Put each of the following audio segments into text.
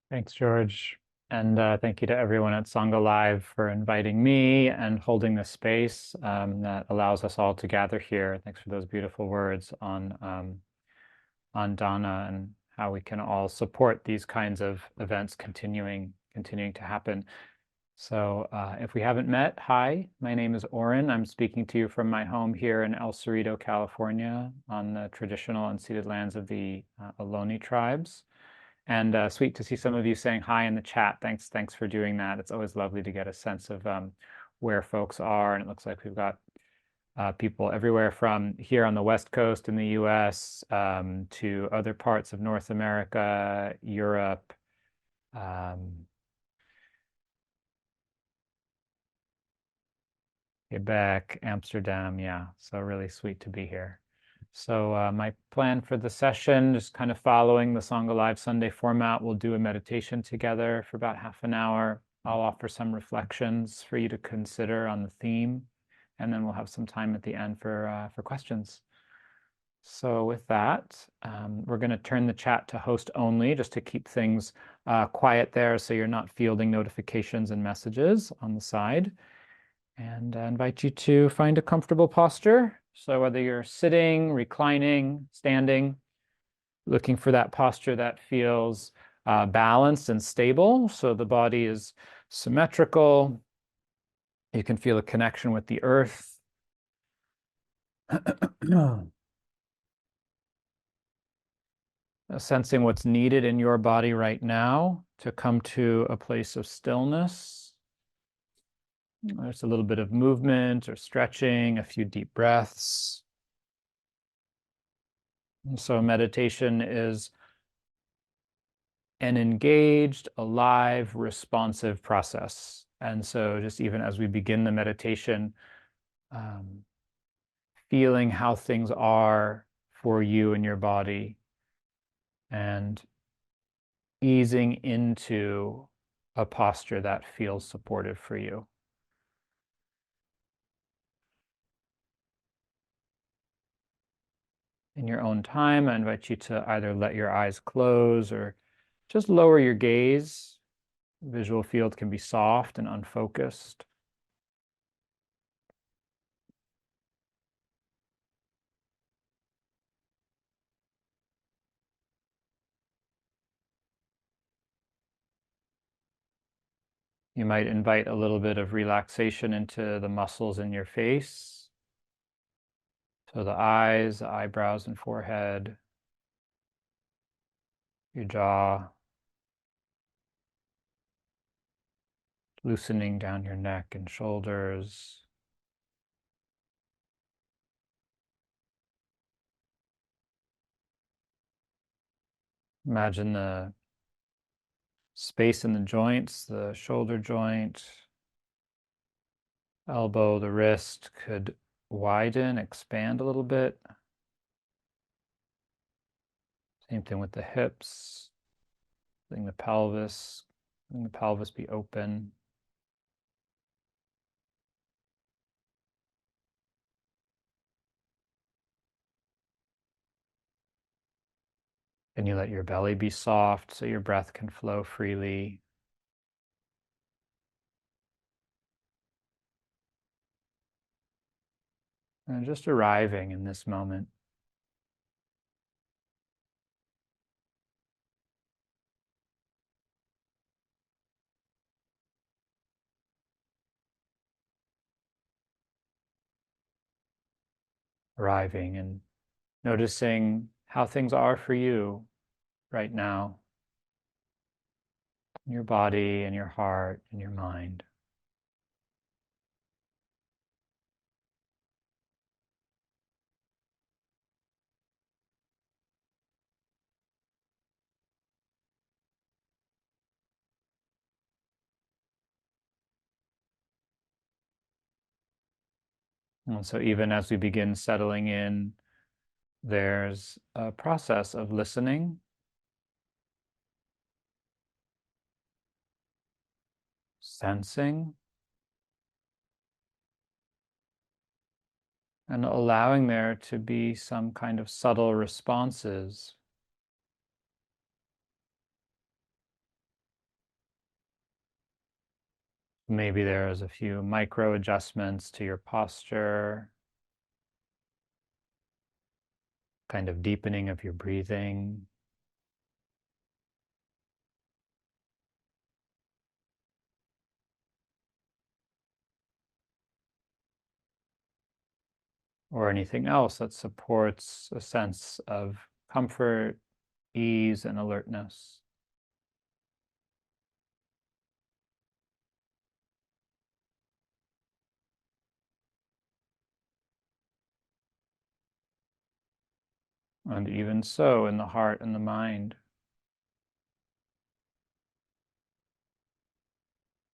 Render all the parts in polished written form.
Thanks, George. And thank you to everyone at Sangha Live for inviting me and holding this space that allows us all to gather here. Thanks for those beautiful words on Dana and how we can all support these kinds of events continuing to happen. So if we haven't met, hi, my name is Oren. I'm speaking to you from my home here in El Cerrito, California, on the traditional unceded lands of the Ohlone tribes. And sweet to see some of you saying hi in the chat. Thanks for doing that. It's always lovely to get a sense of where folks are. And it looks like we've got people everywhere from here on the West Coast in the US to other parts of North America, Europe, Quebec, Amsterdam. Yeah, so really sweet to be here. So my plan for the session, just kind of following the Sangha Live Sunday format, we'll do a meditation together for about half an hour. I'll offer some reflections for you to consider on the theme, and then we'll have some time at the end for questions. So with that, we're going to turn the chat to host only, just to keep things quiet there so you're not fielding notifications and messages on the side. And I invite you to find a comfortable posture. So whether you're sitting, reclining, standing, looking for that posture that feels balanced and stable. So the body is symmetrical. You can feel a connection with the earth. Sensing what's needed in your body right now to come to a place of stillness. There's a little bit of movement or stretching, a few deep breaths. And so meditation is an engaged, alive, responsive process. And so just even as we begin the meditation, feeling how things are for you and your body and easing into a posture that feels supportive for you. In your own time, I invite you to either let your eyes close or just lower your gaze. The visual field can be soft and unfocused. You might invite a little bit of relaxation into the muscles in your face. So the eyes, the eyebrows, and forehead, your jaw, loosening down your neck and shoulders. Imagine the space in the joints, the shoulder joint, elbow, the wrist could widen, expand a little bit. Same thing with the hips, letting the pelvis be open. And you let your belly be soft so your breath can flow freely. And just arriving in this moment. Arriving and noticing how things are for you right now, in your body and your heart and your mind. And so even as we begin settling in, there's a process of listening, sensing, and allowing there to be some kind of subtle responses. Maybe there's a few micro adjustments to your posture, kind of deepening of your breathing. Or anything else that supports a sense of comfort, ease, and alertness. And even so, in the heart and the mind,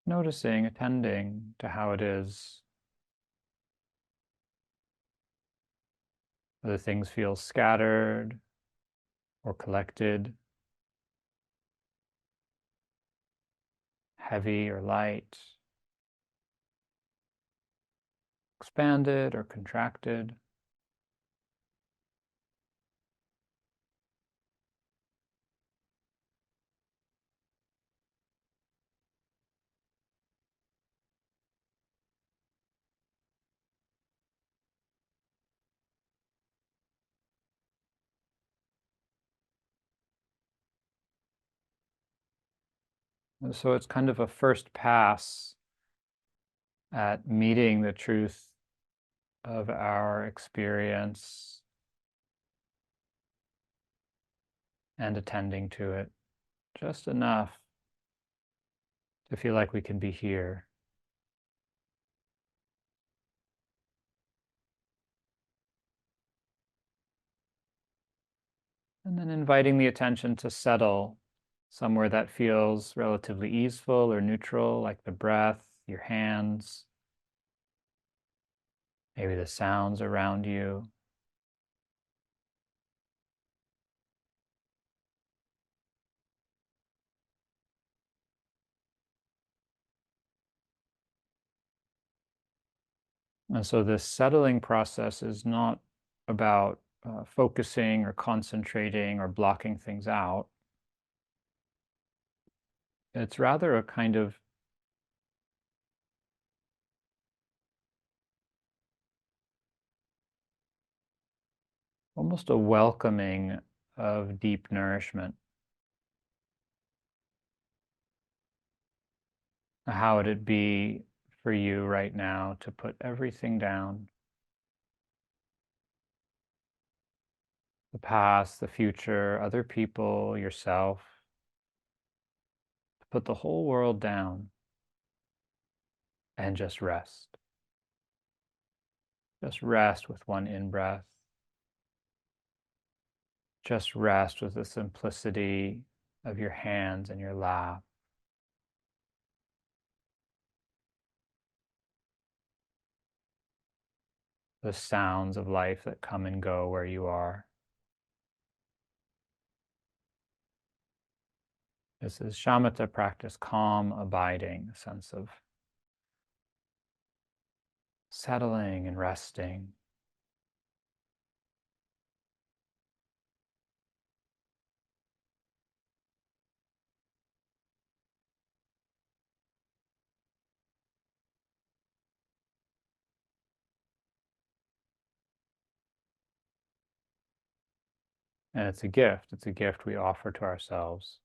noticing, attending to how it is. Whether things feel scattered or collected, heavy or light, expanded or contracted. So it's kind of a first pass at meeting the truth of our experience and attending to it just enough to feel like we can be here. And then inviting the attention to settle somewhere that feels relatively easeful or neutral, like the breath, your hands, maybe the sounds around you. And so this settling process is not about focusing or concentrating or blocking things out. It's rather a kind of almost a welcoming of deep nourishment. How would it be for you right now to put everything down? The past, the future, other people, yourself, to put the whole world down and just rest. Just rest with one in-breath. Just rest with the simplicity of your hands and your lap. The sounds of life that come and go where you are. This is shamatha practice, calm, abiding, a sense of settling and resting. And it's a gift. It's a gift we offer to ourselves.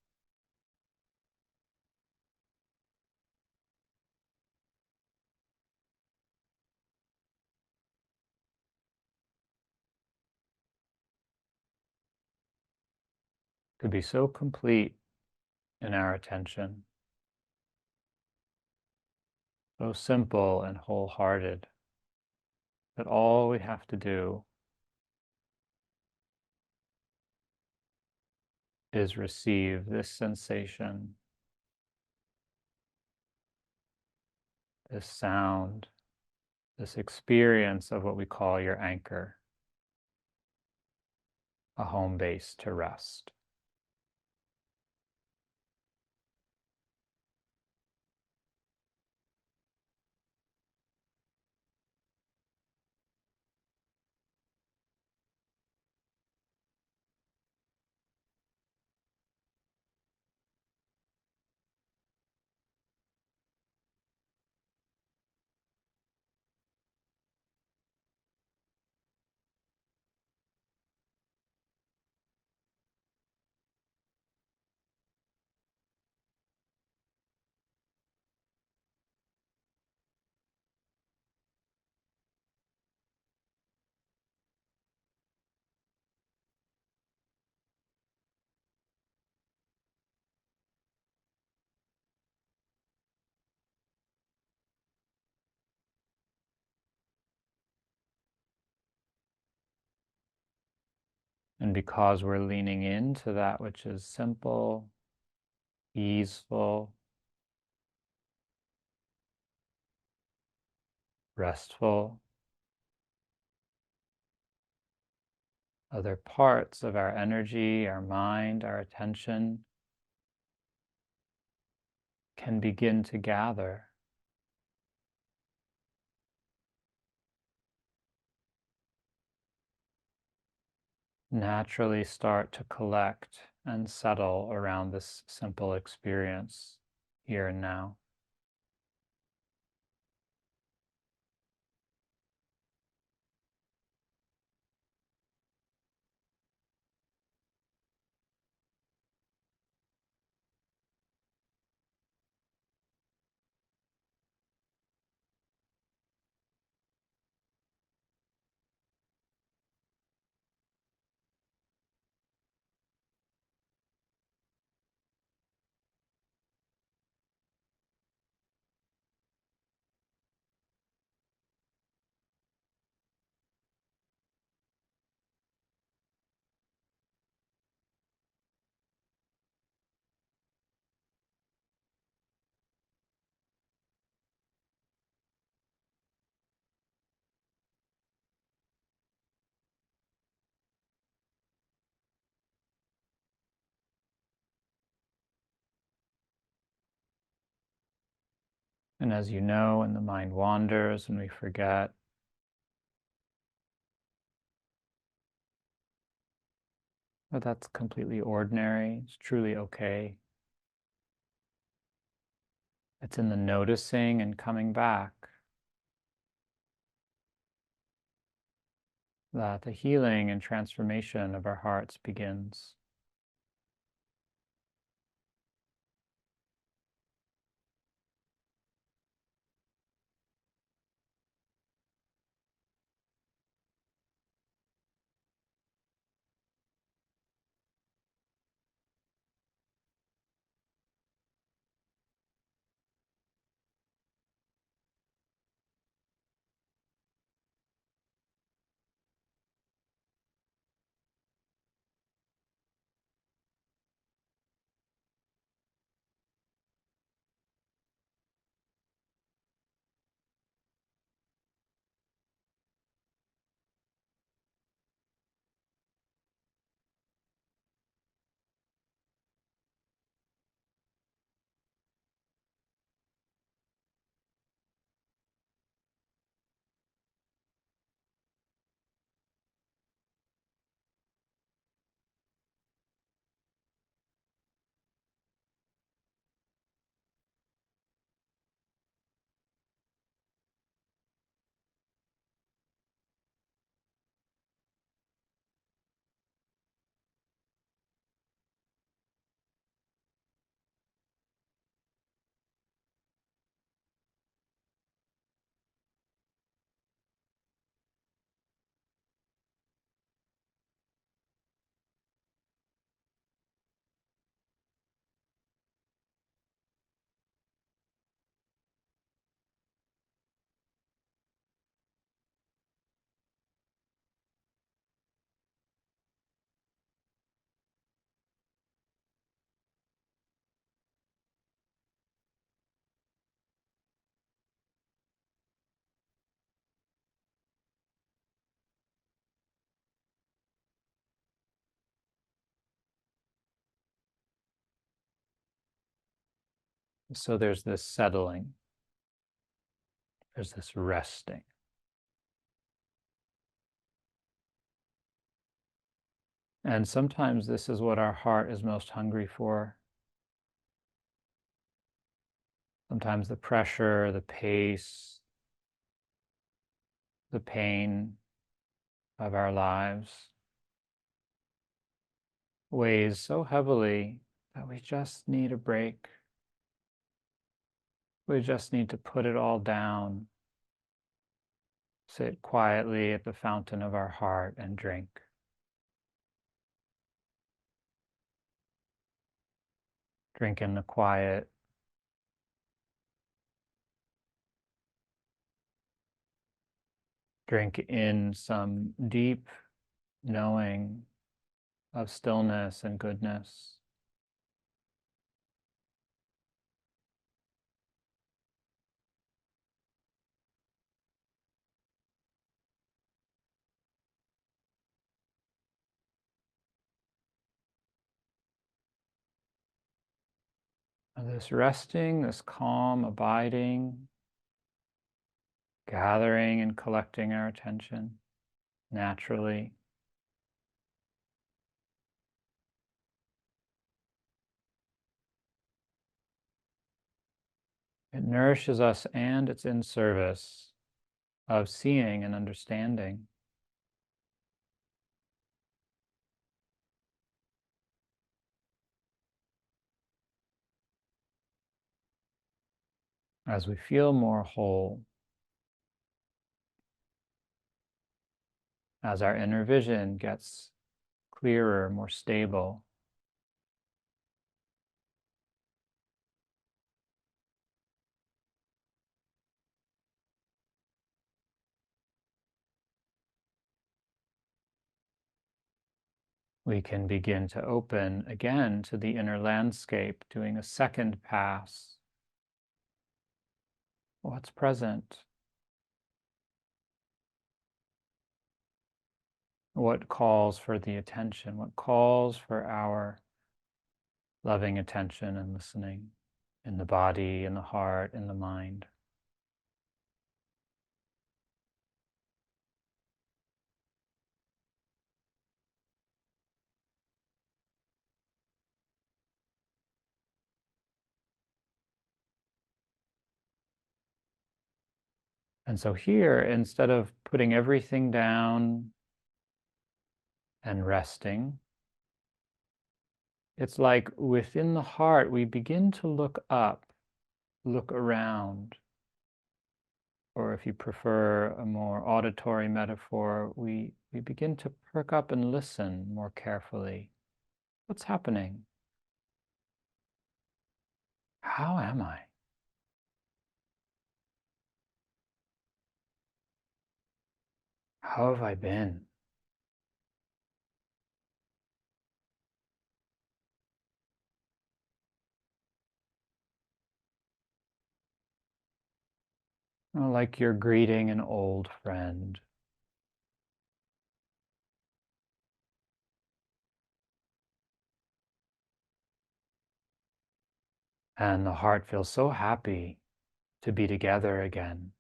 To be so complete in our attention, so simple and wholehearted, that all we have to do is receive this sensation, this sound, this experience of what we call your anchor, a home base to rest. And because we're leaning into that which is simple, easeful, restful, other parts of our energy, our mind, our attention can begin to gather. Naturally start to collect and settle around this simple experience here and now. And as you know, when the mind wanders and we forget, but that's completely ordinary. It's truly okay. It's in the noticing and coming back that the healing and transformation of our hearts begins. So there's this settling, there's this resting. And sometimes this is what our heart is most hungry for. Sometimes the pressure, the pace, the pain of our lives weighs so heavily that we just need a break. We just need to put it all down, sit quietly at the fountain of our heart and drink. Drink in the quiet. Drink in some deep knowing of stillness and goodness. This resting, this calm, abiding, gathering and collecting our attention naturally. It nourishes us and it's in service of seeing and understanding. As we feel more whole, as our inner vision gets clearer, more stable, we can begin to open again to the inner landscape, doing a second pass. What's present? What calls for the attention? What calls for our loving attention and listening in the body, in the heart, in the mind? And so here, instead of putting everything down and resting, it's like within the heart, we begin to look up, look around, or if you prefer a more auditory metaphor, we begin to perk up and listen more carefully. What's happening? How am I? How have I been? Like you're greeting an old friend. And the heart feels so happy to be together again.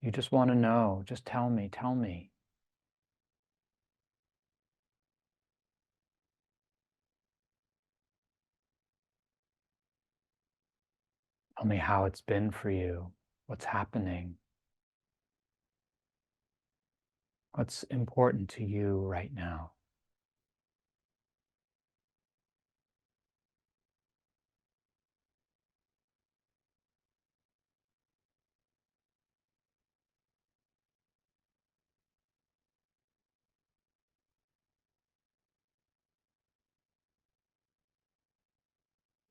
You just want to know, just tell me, tell me. Tell me how it's been for you, what's happening, what's important to you right now.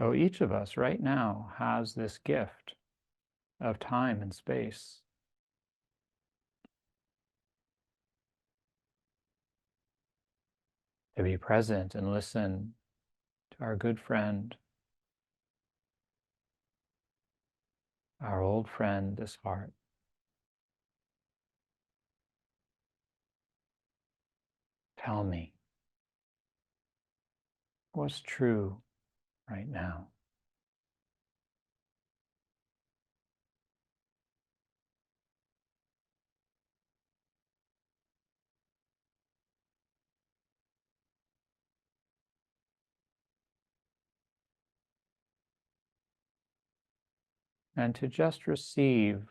So each of us right now has this gift of time and space to be present and listen to our good friend, our old friend, this heart. Tell me what's true right now. And to just receive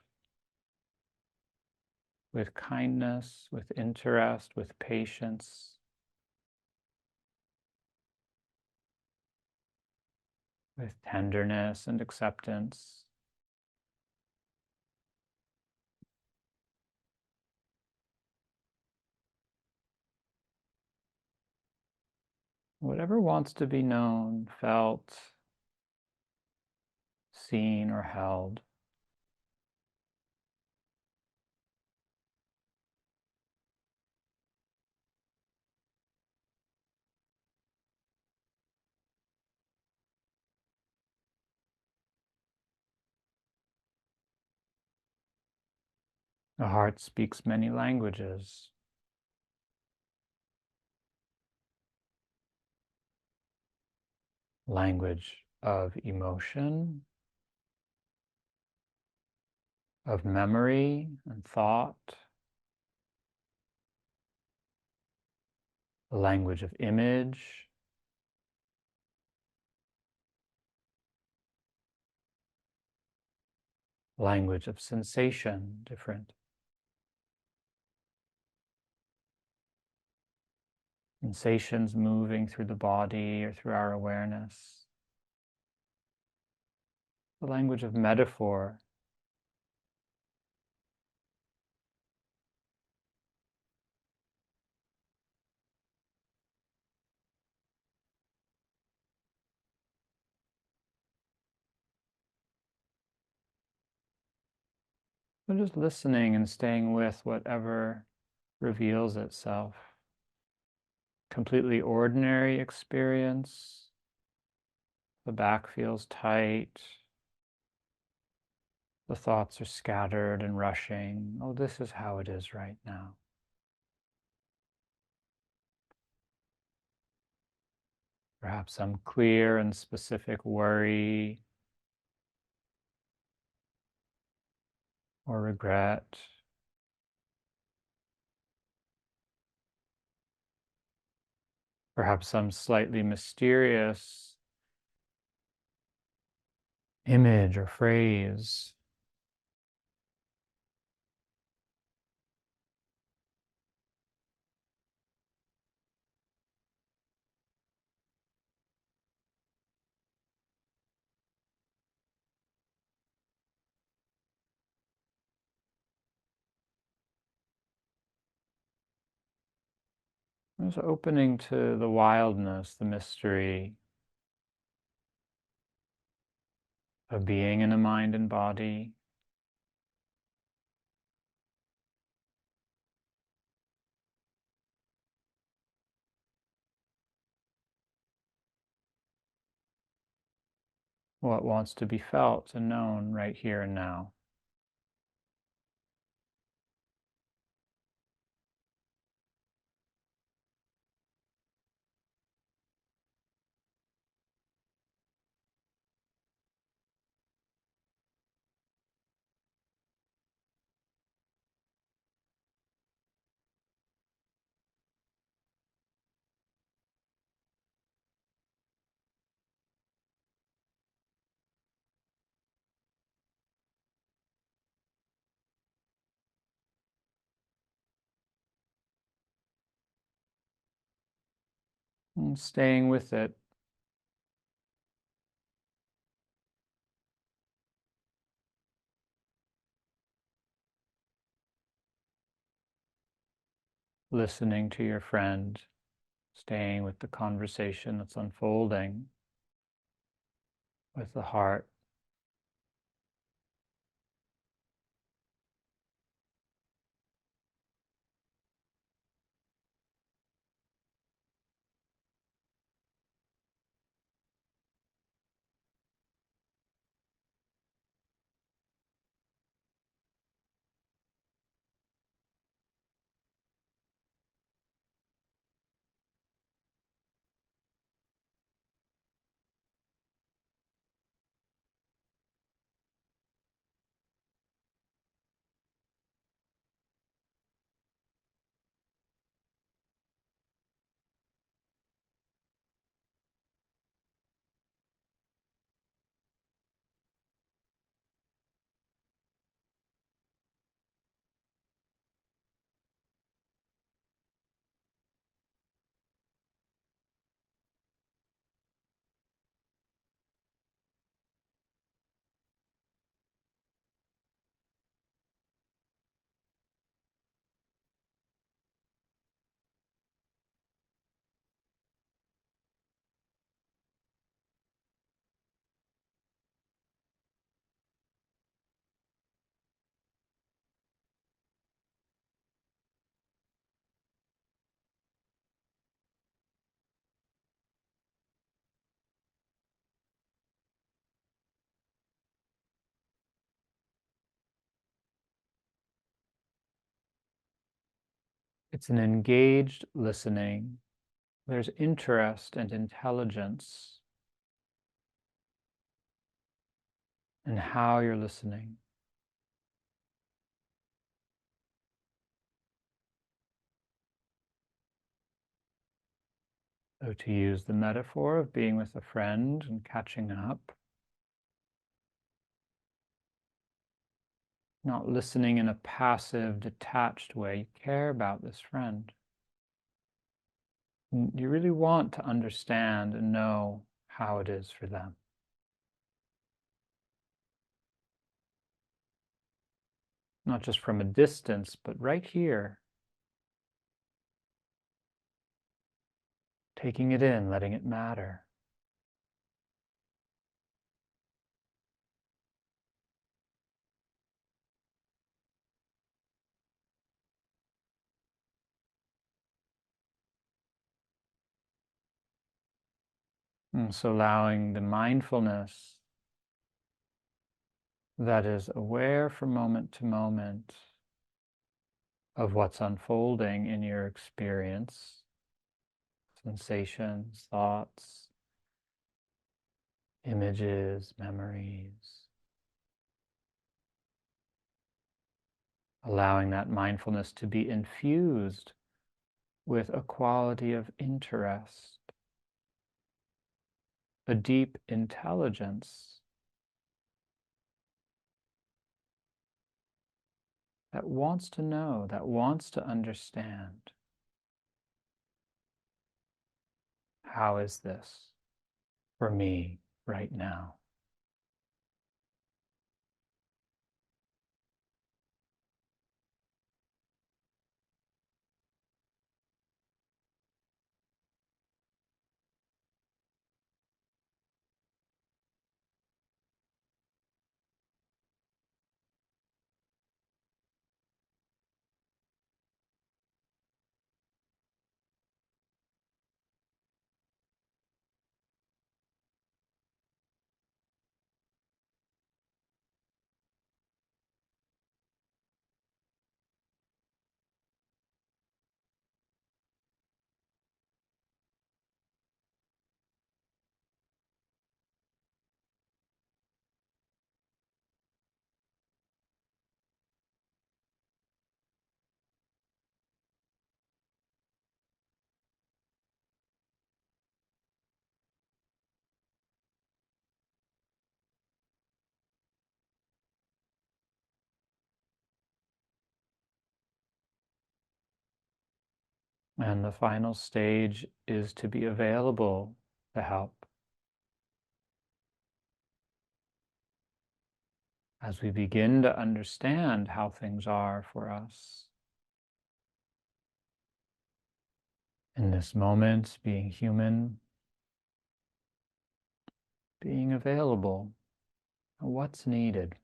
with kindness, with interest, with patience, with tenderness and acceptance. Whatever wants to be known, felt, seen, or held. The heart speaks many languages. Language of emotion, of memory and thought, the language of image, language of sensation, different sensations moving through the body or through our awareness, the language of metaphor, so just listening and staying with whatever reveals itself. Completely ordinary experience. The back feels tight. The thoughts are scattered and rushing. Oh, this is how it is right now. Perhaps some clear and specific worry or regret. Perhaps some slightly mysterious image or phrase. Just opening to the wildness, the mystery of being in a mind and body. What wants to be felt and known right here and now. And staying with it. Listening to your friend, staying with the conversation that's unfolding with the heart. It's an engaged listening. There's interest and intelligence in how you're listening. So to use the metaphor of being with a friend and catching up, not listening in a passive, detached way. You care about this friend. You really want to understand and know how it is for them. Not just from a distance, but right here. Taking it in, letting it matter. And so allowing the mindfulness that is aware from moment to moment of what's unfolding in your experience, sensations, thoughts, images, memories. Allowing that mindfulness to be infused with a quality of interest, a deep intelligence that wants to know, that wants to understand. How is this for me right now? And the final stage is to be available to help. As we begin to understand how things are for us. In this moment, being human, being available, what's needed.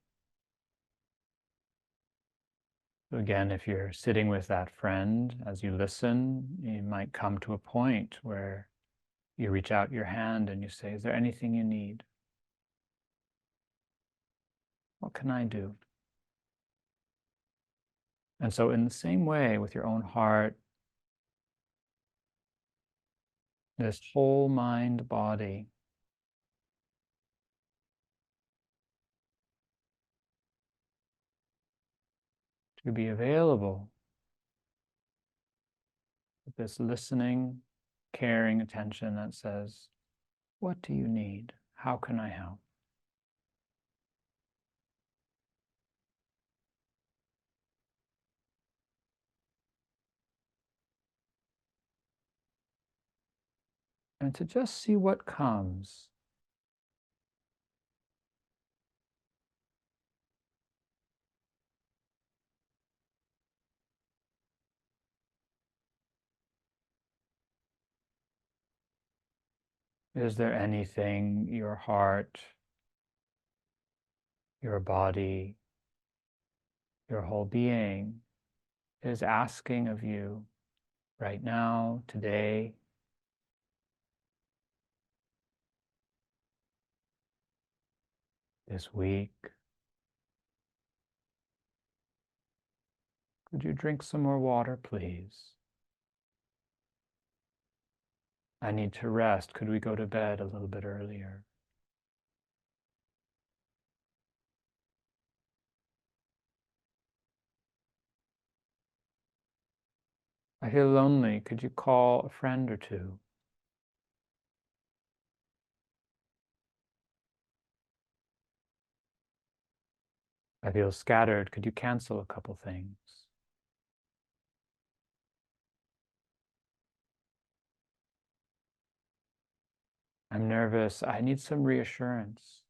So again, if you're sitting with that friend, as you listen, you might come to a point where you reach out your hand and you say, is there anything you need? What can I do? And so in the same way with your own heart, this whole mind body, to be available with this listening, caring attention that says, what do you need? How can I help? And to just see what comes. Is there anything your heart, your body, your whole being is asking of you right now, today? This week? Could you drink some more water, please? I need to rest. Could we go to bed a little bit earlier? I feel lonely. Could you call a friend or two? I feel scattered. Could you cancel a couple things? I'm nervous. I need some reassurance.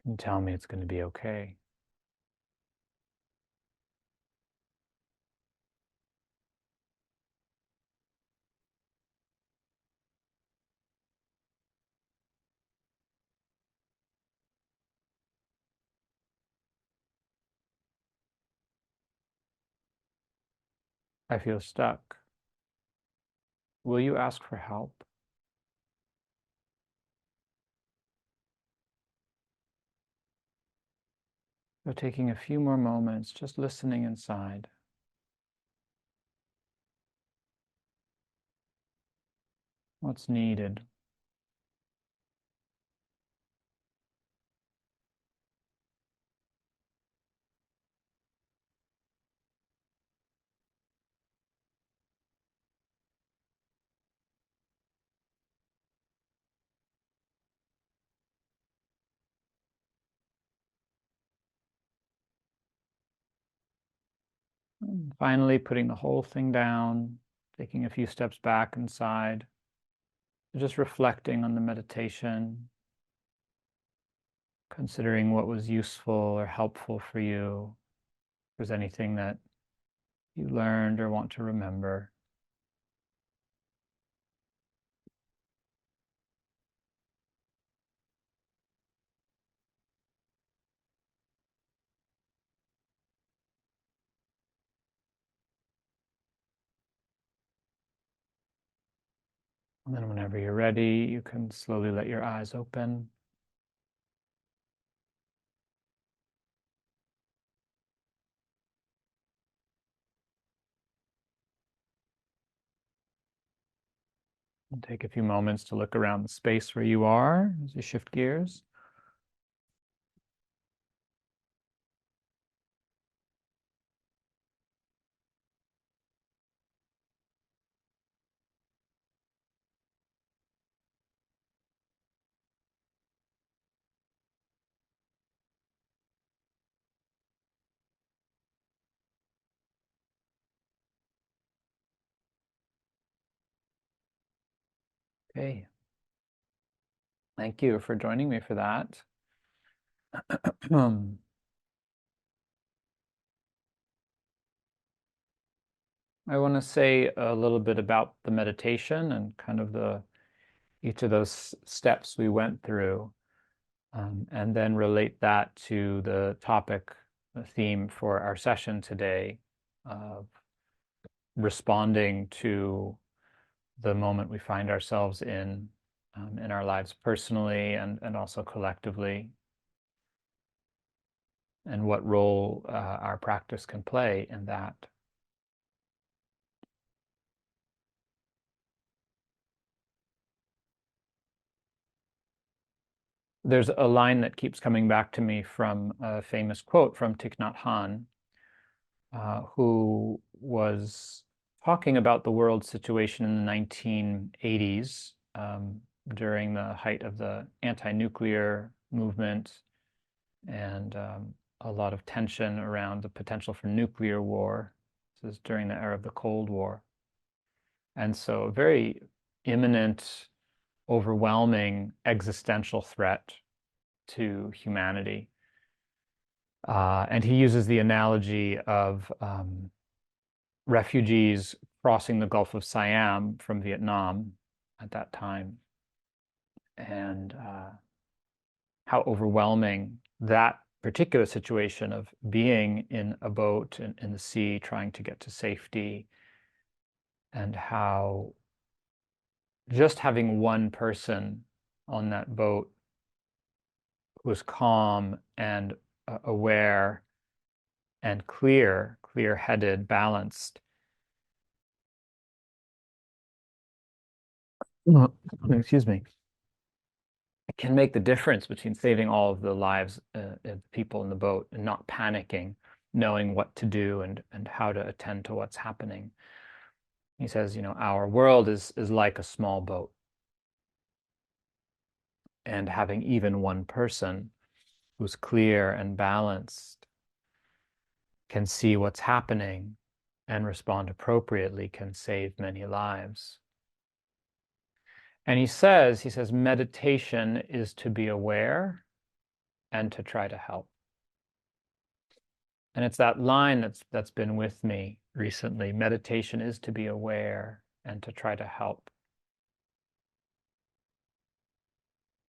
Can you tell me it's going to be okay? I feel stuck. Will you ask for help? So taking a few more moments, just listening inside. What's needed? And finally, putting the whole thing down, taking a few steps back inside, just reflecting on the meditation, considering what was useful or helpful for you. If there's anything that you learned or want to remember. And then whenever you're ready, you can slowly let your eyes open. And take a few moments to look around the space where you are as you shift gears. Okay. Thank you for joining me for that. I want to say a little bit about the meditation and kind of each of those steps we went through, and then relate that to the topic, the theme for our session today of responding to the moment we find ourselves in our lives personally and also collectively, and what role our practice can play in that. There's a line that keeps coming back to me from a famous quote from Thich Nhat Hanh, who was talking about the world situation in the 1980s, during the height of the anti-nuclear movement and a lot of tension around the potential for nuclear war. This is during the era of the Cold War. And so a very imminent, overwhelming existential threat to humanity. And he uses the analogy of refugees crossing the Gulf of Siam from Vietnam at that time, and how overwhelming that particular situation of being in a boat in the sea trying to get to safety, and how just having one person on that boat who was calm and aware and clear-headed, balanced, excuse me, it can make the difference between saving all of the lives of people in the boat and not panicking, knowing what to do and how to attend to what's happening. He says, our world is like a small boat, and having even one person who's clear and balanced can see what's happening and respond appropriately can save many lives. And he says, meditation is to be aware and to try to help. And it's that line that's been with me recently. Meditation is to be aware and to try to help.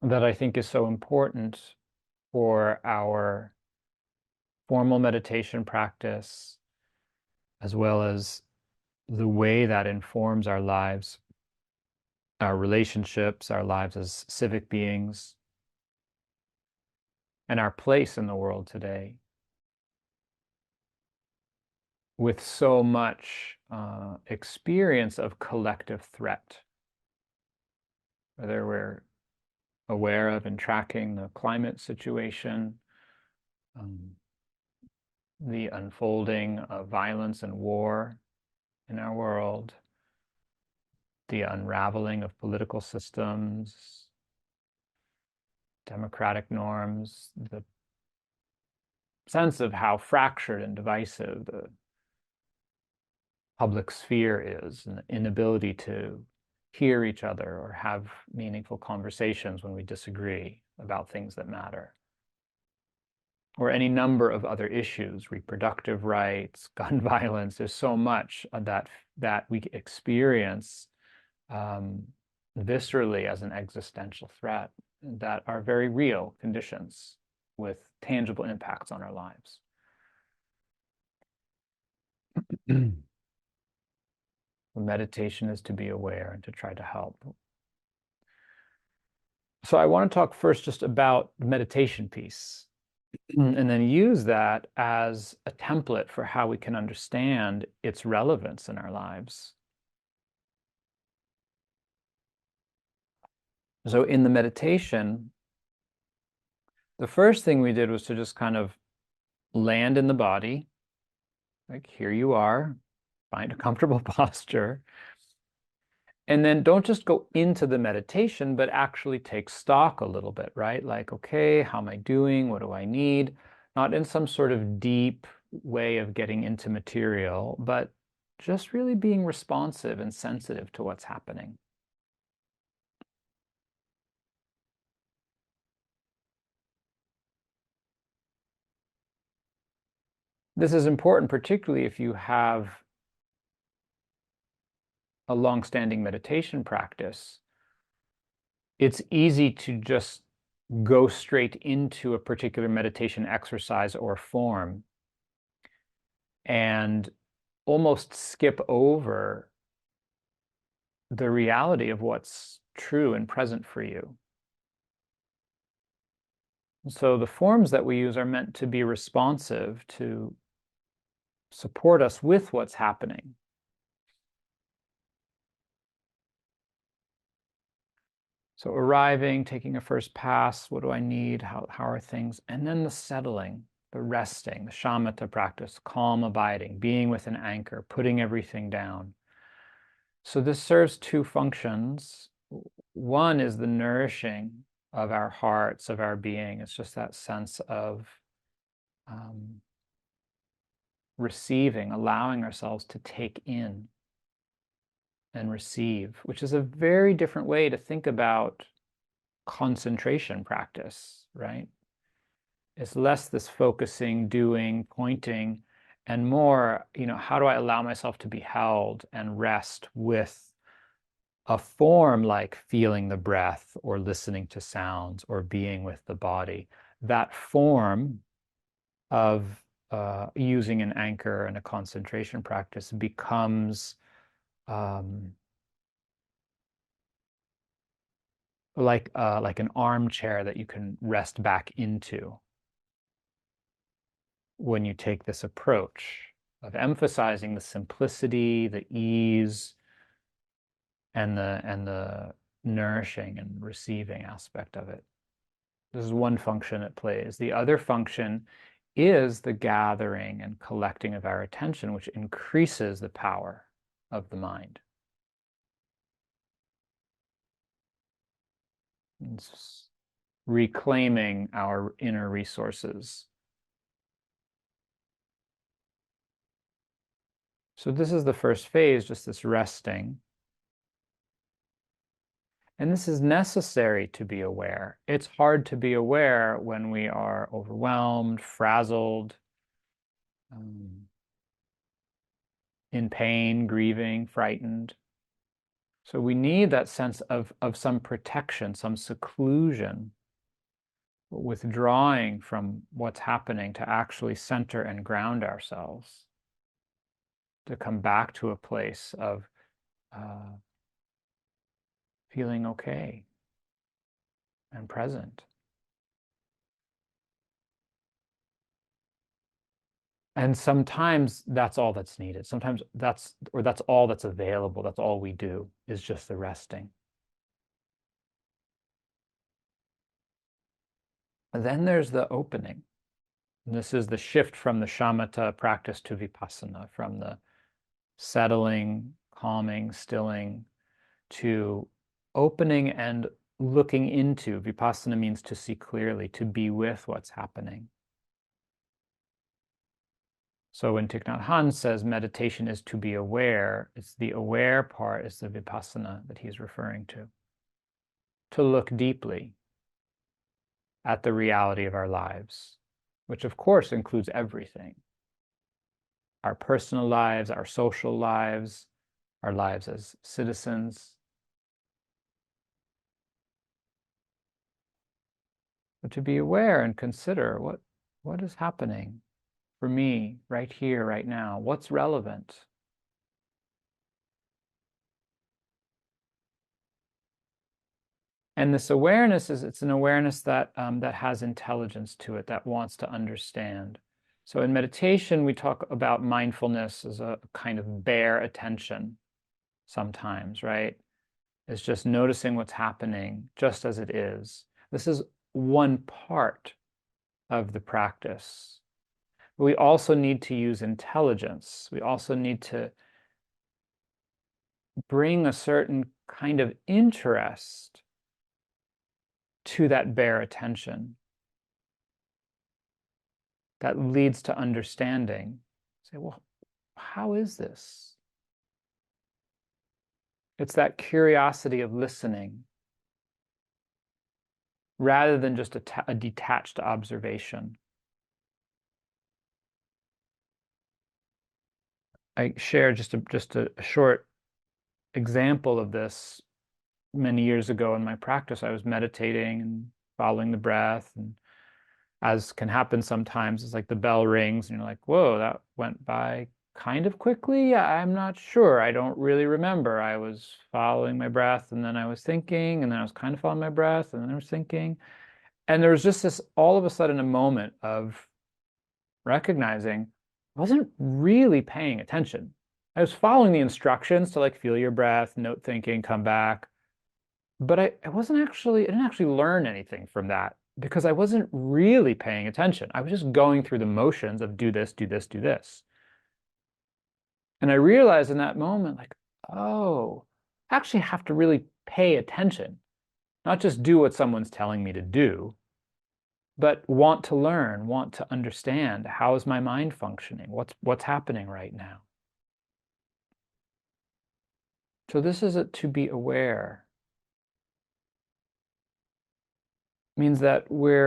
That I think is so important for our formal meditation practice, as well as the way that informs our lives, our relationships, our lives as civic beings, and our place in the world today. With so much experience of collective threat, whether we're aware of and tracking the climate situation, the unfolding of violence and war in our world, the unraveling of political systems, democratic norms, the sense of how fractured and divisive the public sphere is, and the inability to hear each other or have meaningful conversations when we disagree about things that matter. Or any number of other issues, reproductive rights, gun violence. There's so much that we experience viscerally as an existential threat that are very real conditions with tangible impacts on our lives. Meditation is to be aware and to try to help. So I want to talk first just about the meditation piece, and then use that as a template for how we can understand its relevance in our lives. So in the meditation, the first thing we did was to just kind of land in the body, like here you are, find a comfortable posture. And then don't just go into the meditation, but actually take stock a little bit, right? Like, okay, how am I doing? What do I need? Not in some sort of deep way of getting into material, but just really being responsive and sensitive to what's happening. This is important, particularly if you have a long-standing meditation practice. It's easy to just go straight into a particular meditation exercise or form and almost skip over the reality of what's true and present for you. So the forms that we use are meant to be responsive, to support us with what's happening. So arriving, taking a first pass, what do I need? How are things? And then the settling, the resting, the shamatha practice, calm abiding, being with an anchor, putting everything down. So this serves two functions. One is the nourishing of our hearts, of our being. It's just that sense of receiving, allowing ourselves to take in and receive, which is a very different way to think about concentration practice, right? It's less this focusing, doing, pointing, and more, how do I allow myself to be held and rest with a form like feeling the breath or listening to sounds or being with the body. That form of using an anchor and a concentration practice becomes like an armchair that you can rest back into when you take this approach of emphasizing the simplicity, the ease, and the nourishing and receiving aspect of it. This is one function it plays. The other function is the gathering and collecting of our attention, which increases the power of the mind. It's reclaiming our inner resources. So this is the first phase, just this resting. And this is necessary to be aware. It's hard to be aware when we are overwhelmed, frazzled, in pain, grieving, frightened. So we need that sense of some protection, some seclusion, withdrawing from what's happening to actually center and ground ourselves, to come back to a place of feeling okay and present. And sometimes that's all that's needed. Sometimes that's all that's available. That's all we do, is just the resting. And then there's the opening. And this is the shift from the shamatha practice to vipassana, from the settling, calming, stilling, to opening and looking into. Vipassana means to see clearly, to be with what's happening. So when Thich Nhat Hanh says meditation is to be aware, it's the aware part is the vipassana that he's referring to. To look deeply at the reality of our lives, which of course includes everything. Our personal lives, our social lives, our lives as citizens. But to be aware and consider what is happening for me right here, right now. What's relevant? And this awareness it's an awareness that that has intelligence to it, that wants to understand. So in meditation, we talk about mindfulness as a kind of bare attention sometimes, right? It's just noticing what's happening just as it is. This is one part of the practice. But we also need to use intelligence. We also need to bring a certain kind of interest to that bare attention that leads to understanding. Say, well, how is this? It's that curiosity of listening rather than just a detached observation. I share just a short example of this. Many years ago in my practice, I was meditating and following the breath, and as can happen sometimes, it's like the bell rings and you're like, whoa, that went by kind of quickly. I'm not sure. I don't really remember. I was following my breath, and then I was thinking, and then I was kind of following my breath, and then I was thinking. And there was just this, all of a sudden, a moment of recognizing I wasn't really paying attention. I was following the instructions to like feel your breath, note thinking, come back. But I didn't actually learn anything from that because I wasn't really paying attention. I was just going through the motions of do this, do this, do this. And I realized in that moment, like, oh, I actually have to really pay attention, not just do what someone's telling me to do, but want to learn, want to understand, how is my mind functioning? What's happening right now? So this is to be aware. Means that we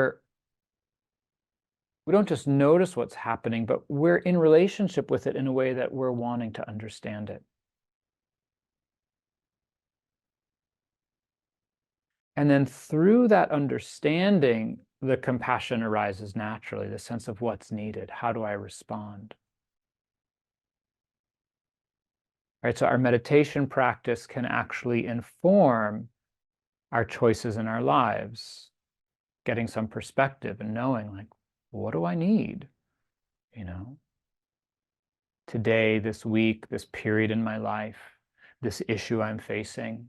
don't just notice what's happening, but we're in relationship with it in a way that we're wanting to understand it. And then through that understanding, the compassion arises naturally, the sense of what's needed. How do I respond? Right, so our meditation practice can actually inform our choices in our lives, getting some perspective and knowing, like, what do I need? You know, today, this week, this period in my life, this issue I'm facing.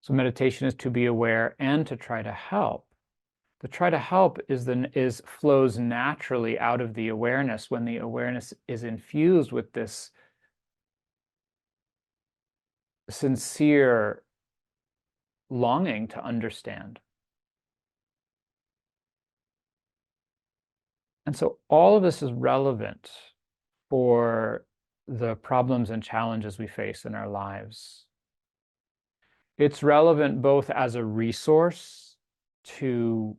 So meditation is to be aware and to try to help. The try to help flows naturally out of the awareness when the awareness is infused with this sincere longing to understand. And so all of this is relevant for the problems and challenges we face in our lives. It's relevant both as a resource to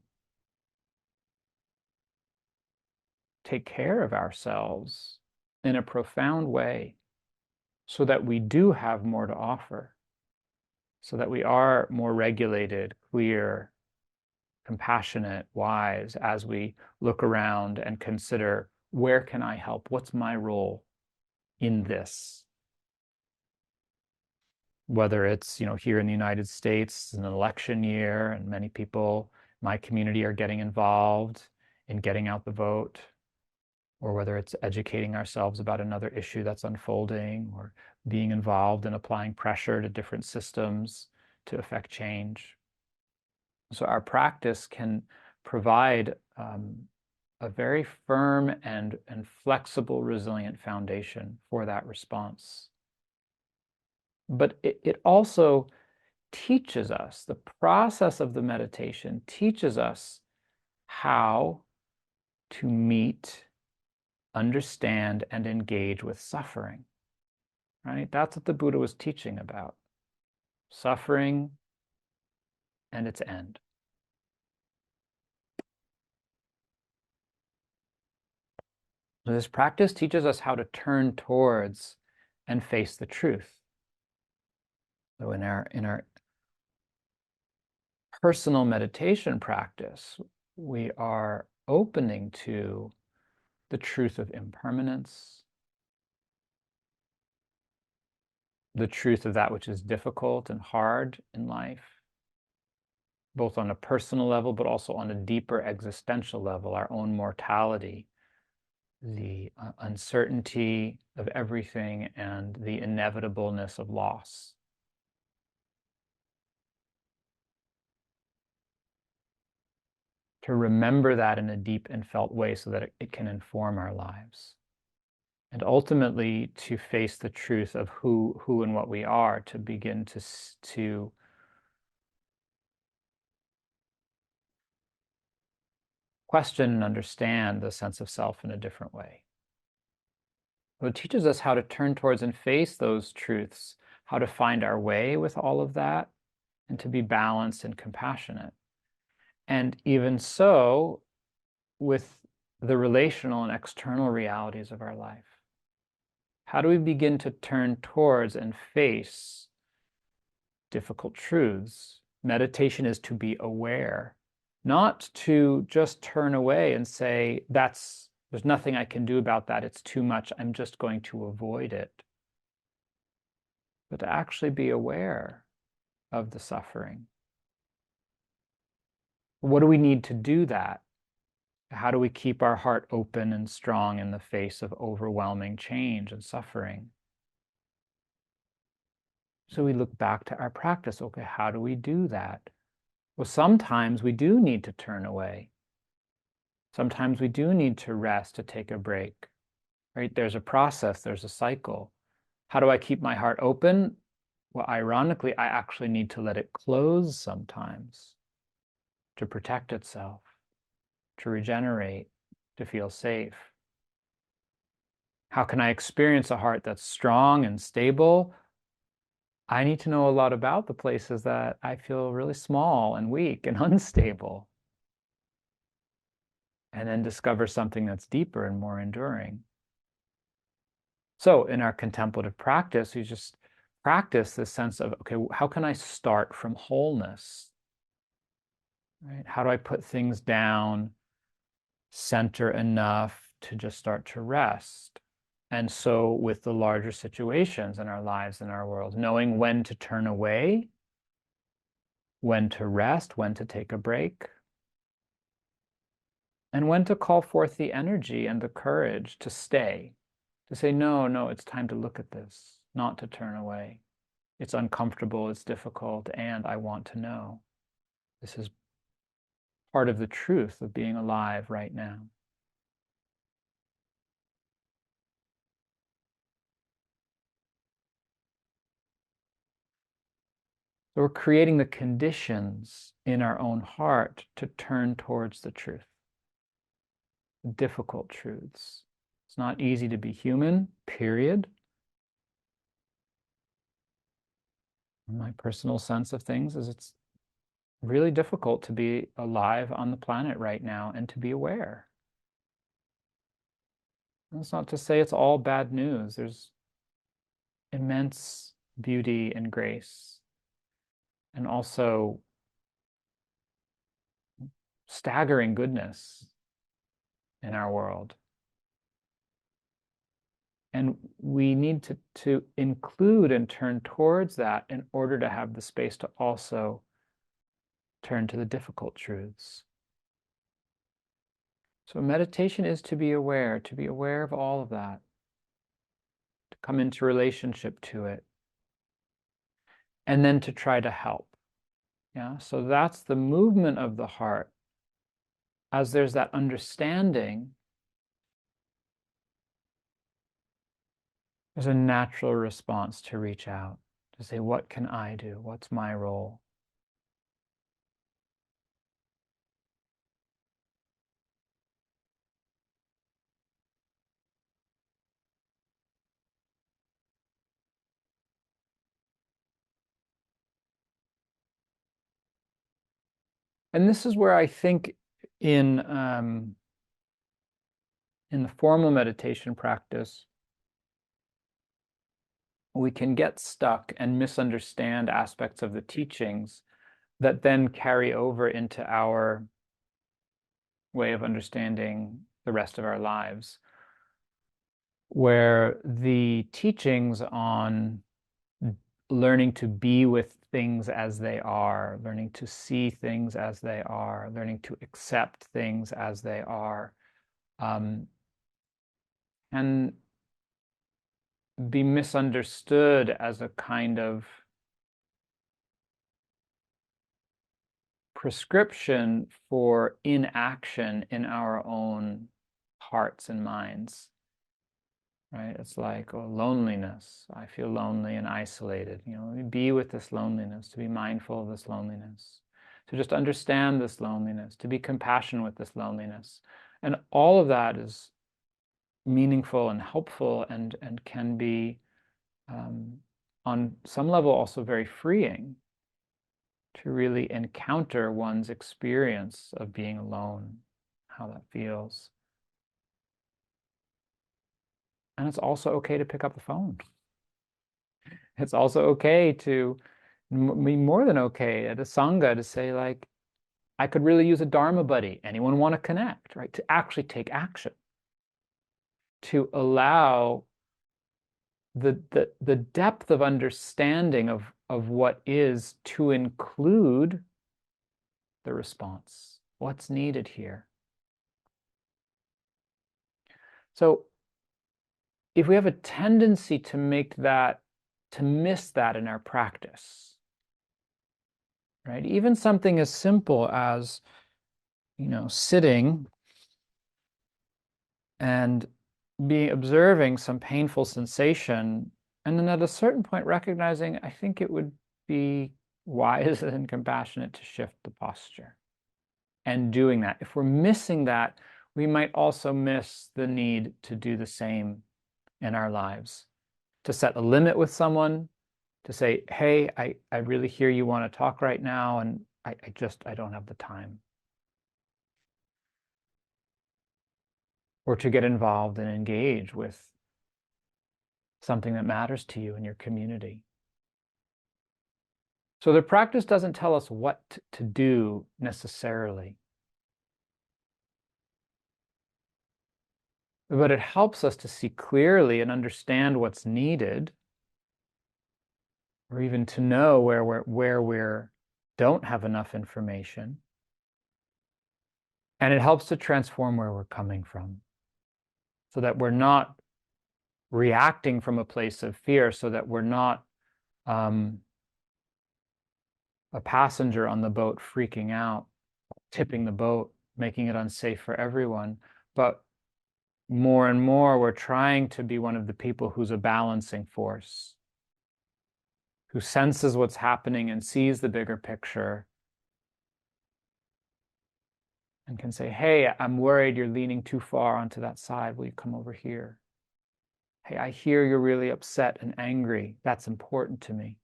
take care of ourselves in a profound way so that we do have more to offer, so that we are more regulated, clear, compassionate, wise as we look around and consider, where can I help? What's my role in this? Whether it's, here in the United States, an election year, and many people, my community, are getting involved in getting out the vote, or whether it's educating ourselves about another issue that's unfolding, or being involved in applying pressure to different systems to affect change. So our practice can provide a very firm and flexible, resilient foundation for that response. But it also teaches us, the process of the meditation teaches us how to meet, understand, and engage with suffering, right? That's what the Buddha was teaching about, suffering and its end. So this practice teaches us how to turn towards and face the truth. So in our personal meditation practice, we are opening to the truth of impermanence, the truth of that which is difficult and hard in life, both on a personal level, but also on a deeper existential level, our own mortality, the uncertainty of everything, and the inevitableness of loss. To remember that in a deep and felt way so that it can inform our lives. And ultimately to face the truth of who and what we are, to begin to question and understand the sense of self in a different way. So it teaches us how to turn towards and face those truths, how to find our way with all of that, and to be balanced and compassionate. And even so, with the relational and external realities of our life. How do we begin to turn towards and face difficult truths? Meditation is to be aware, not to just turn away and say, there's nothing I can do about that, it's too much, I'm just going to avoid it. But to actually be aware of the suffering. What do we need to do that? How do we keep our heart open and strong in the face of overwhelming change and suffering? So we look back to our practice. Okay, how do we do that? Well, sometimes we do need to turn away. Sometimes we do need to rest, to take a break, right? There's a process, there's a cycle. How do I keep my heart open? Well, ironically, I actually need to let it close sometimes to protect itself, to regenerate, to feel safe. How can I experience a heart that's strong and stable? I need to know a lot about the places that I feel really small and weak and unstable. And then discover something that's deeper and more enduring. So in our contemplative practice, we just practice this sense of, okay, how can I start from wholeness? Right? How do I put things down, center enough to just start to rest? And so with the larger situations in our lives, in our world, knowing when to turn away, when to rest, when to take a break, and when to call forth the energy and the courage to stay, to say, no, it's time to look at this, not to turn away. It's uncomfortable, it's difficult, and I want to know. This is part of the truth of being alive right now. So we're creating the conditions in our own heart to turn towards the truth, the difficult truths. It's not easy to be human, period. My personal sense of things is it's really difficult to be alive on the planet right now and to be aware. That's not to say it's all bad news. There's immense beauty and grace, and also staggering goodness in our world. And we need to include and turn towards that in order to have the space to also turn to the difficult truths. So meditation is to be aware of all of that, to come into relationship to it, and then to try to help. Yeah, so that's the movement of the heart. As there's that understanding, there's a natural response to reach out, to say, what can I do? What's my role? And this is where I think in the formal meditation practice, we can get stuck and misunderstand aspects of the teachings that then carry over into our way of understanding the rest of our lives, where the teachings on learning to be with things as they are, learning to see things as they are, learning to accept things as they are, and be misunderstood as a kind of prescription for inaction in our own hearts and minds, right? It's like, oh, loneliness. I feel lonely and isolated. Be with this loneliness, to be mindful of this loneliness, to just understand this loneliness, to be compassionate with this loneliness. And all of that is meaningful and helpful and can be, on some level, also very freeing to really encounter one's experience of being alone, how that feels. And it's also okay to pick up the phone. It's also okay to be more than okay at a Sangha to say, like, I could really use a Dharma buddy. Anyone want to connect, right? To actually take action, to allow the depth of understanding of what is to include the response. What's needed here? So if we have a tendency to miss that in our practice, right? Even something as simple as, sitting and observing some painful sensation, and then at a certain point recognizing, I think it would be wise and compassionate to shift the posture. And doing that, if we're missing that, we might also miss the need to do the same in our lives, to set a limit with someone, to say, hey, I really hear you want to talk right now, and I don't have the time. Or to get involved and engage with something that matters to you in your community. So the practice doesn't tell us what to do necessarily, but it helps us to see clearly and understand what's needed, or even to know where we don't have enough information. And it helps to transform where we're coming from, so that we're not reacting from a place of fear, so that we're not a passenger on the boat freaking out, tipping the boat, making it unsafe for everyone. But more and more, we're trying to be one of the people who's a balancing force, who senses what's happening and sees the bigger picture and can say, hey, I'm worried you're leaning too far onto that side. Will you come over here? Hey, I hear you're really upset and angry. That's important to me.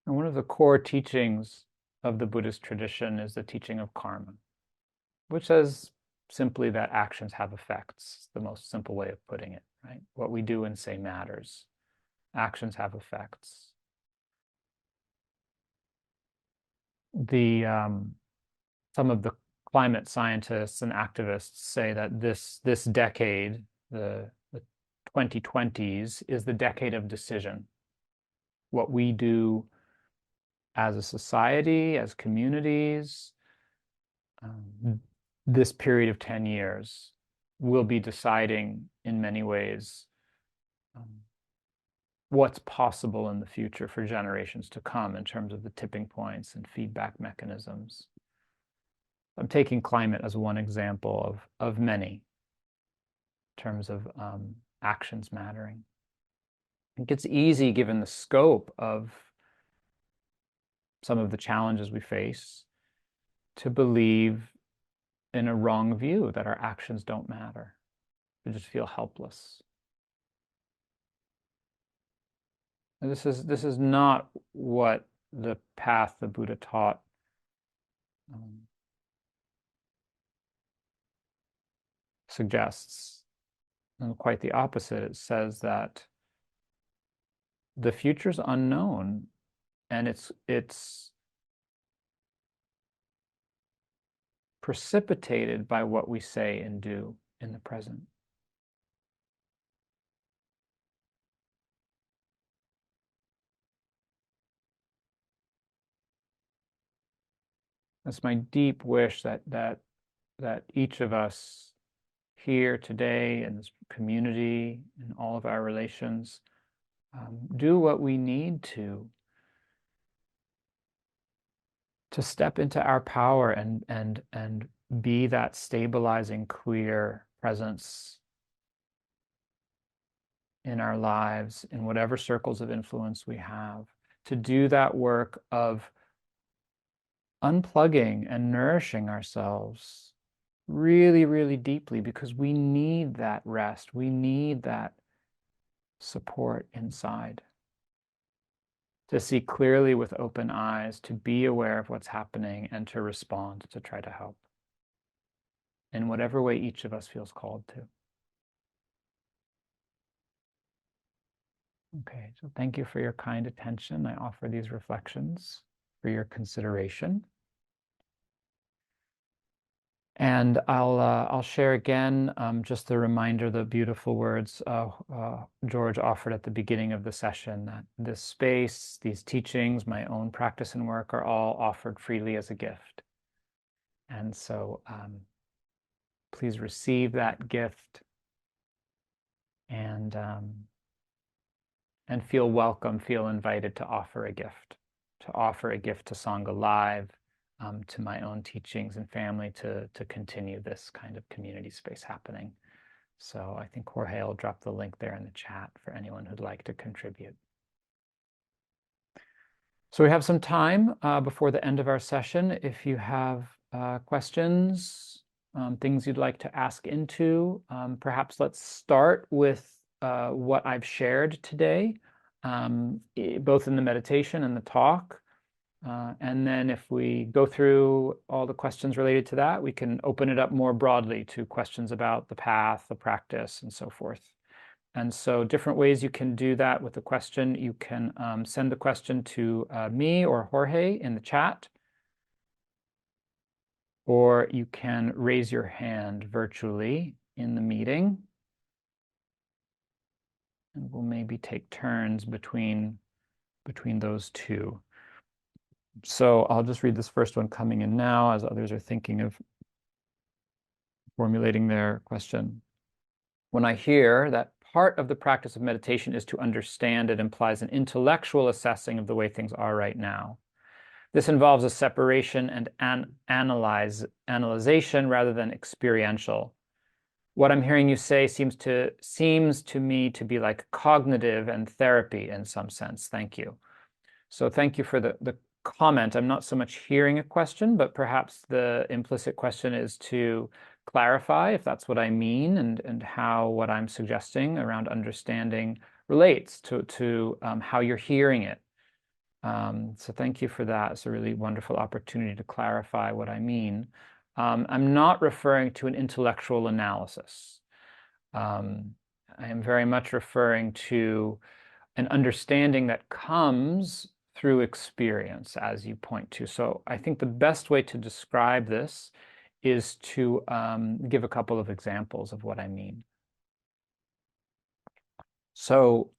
And one of the core teachings of the Buddhist tradition is the teaching of karma, which says simply that actions have effects, the most simple way of putting it, right? What we do and say matters. Actions have effects. Some of the climate scientists and activists say that this decade, the 2020s, is the decade of decision. What we do as a society, as communities, this period of 10 years will be deciding in many ways what's possible in the future for generations to come in terms of the tipping points and feedback mechanisms. I'm taking climate as one example of many in terms of actions mattering. I think it's easy, given the scope of some of the challenges we face, to believe in a wrong view that our actions don't matter. We just feel helpless. And this is not what the path the Buddha taught. Suggests, and quite the opposite. It says that the future's unknown, and it's precipitated by what we say and do in the present. It's my deep wish that each of us here today in this community, in all of our relations, do what we need to step into our power and be that stabilizing, clear presence in our lives, in whatever circles of influence we have, to do that work of unplugging and nourishing ourselves really, really deeply, because we need that rest. We need that support inside to see clearly with open eyes, to be aware of what's happening and to respond, to try to help in whatever way each of us feels called to. Okay, so thank you for your kind attention. I offer these reflections for your consideration. And I'll share again just a reminder, the beautiful words George offered at the beginning of the session, that this space, these teachings, my own practice and work are all offered freely as a gift. And so please receive that gift and feel welcome, feel invited to offer a gift to Sangha Live, to my own teachings and family, to continue this kind of community space happening. So I think Jorge will drop the link there in the chat for anyone who'd like to contribute. So we have some time before the end of our session. If you have questions, things you'd like to ask into, perhaps let's start with what I've shared today, both in the meditation and the talk. And then if we go through all the questions related to that, we can open it up more broadly to questions about the path, the practice, and so forth. And so different ways you can do that with the question. You can send the question to me or Jorge in the chat, or you can raise your hand virtually in the meeting. And we'll maybe take turns between those two. So I'll just read this first one coming in now as others are thinking of formulating their question. When I hear that part of the practice of meditation is to understand, it implies an intellectual assessing of the way things are right now. This involves a separation and analyzation rather than experiential. What I'm hearing you say seems to me to be like cognitive and therapy in some sense. Thank you. So thank you for the comment. I'm not so much hearing a question, but perhaps the implicit question is to clarify if that's what I mean and how what I'm suggesting around understanding relates to how you're hearing it. So thank you for that. It's a really wonderful opportunity to clarify what I mean. I'm not referring to an intellectual analysis. I am very much referring to an understanding that comes through experience, as you point to. So I think the best way to describe this is to give a couple of examples of what I mean. So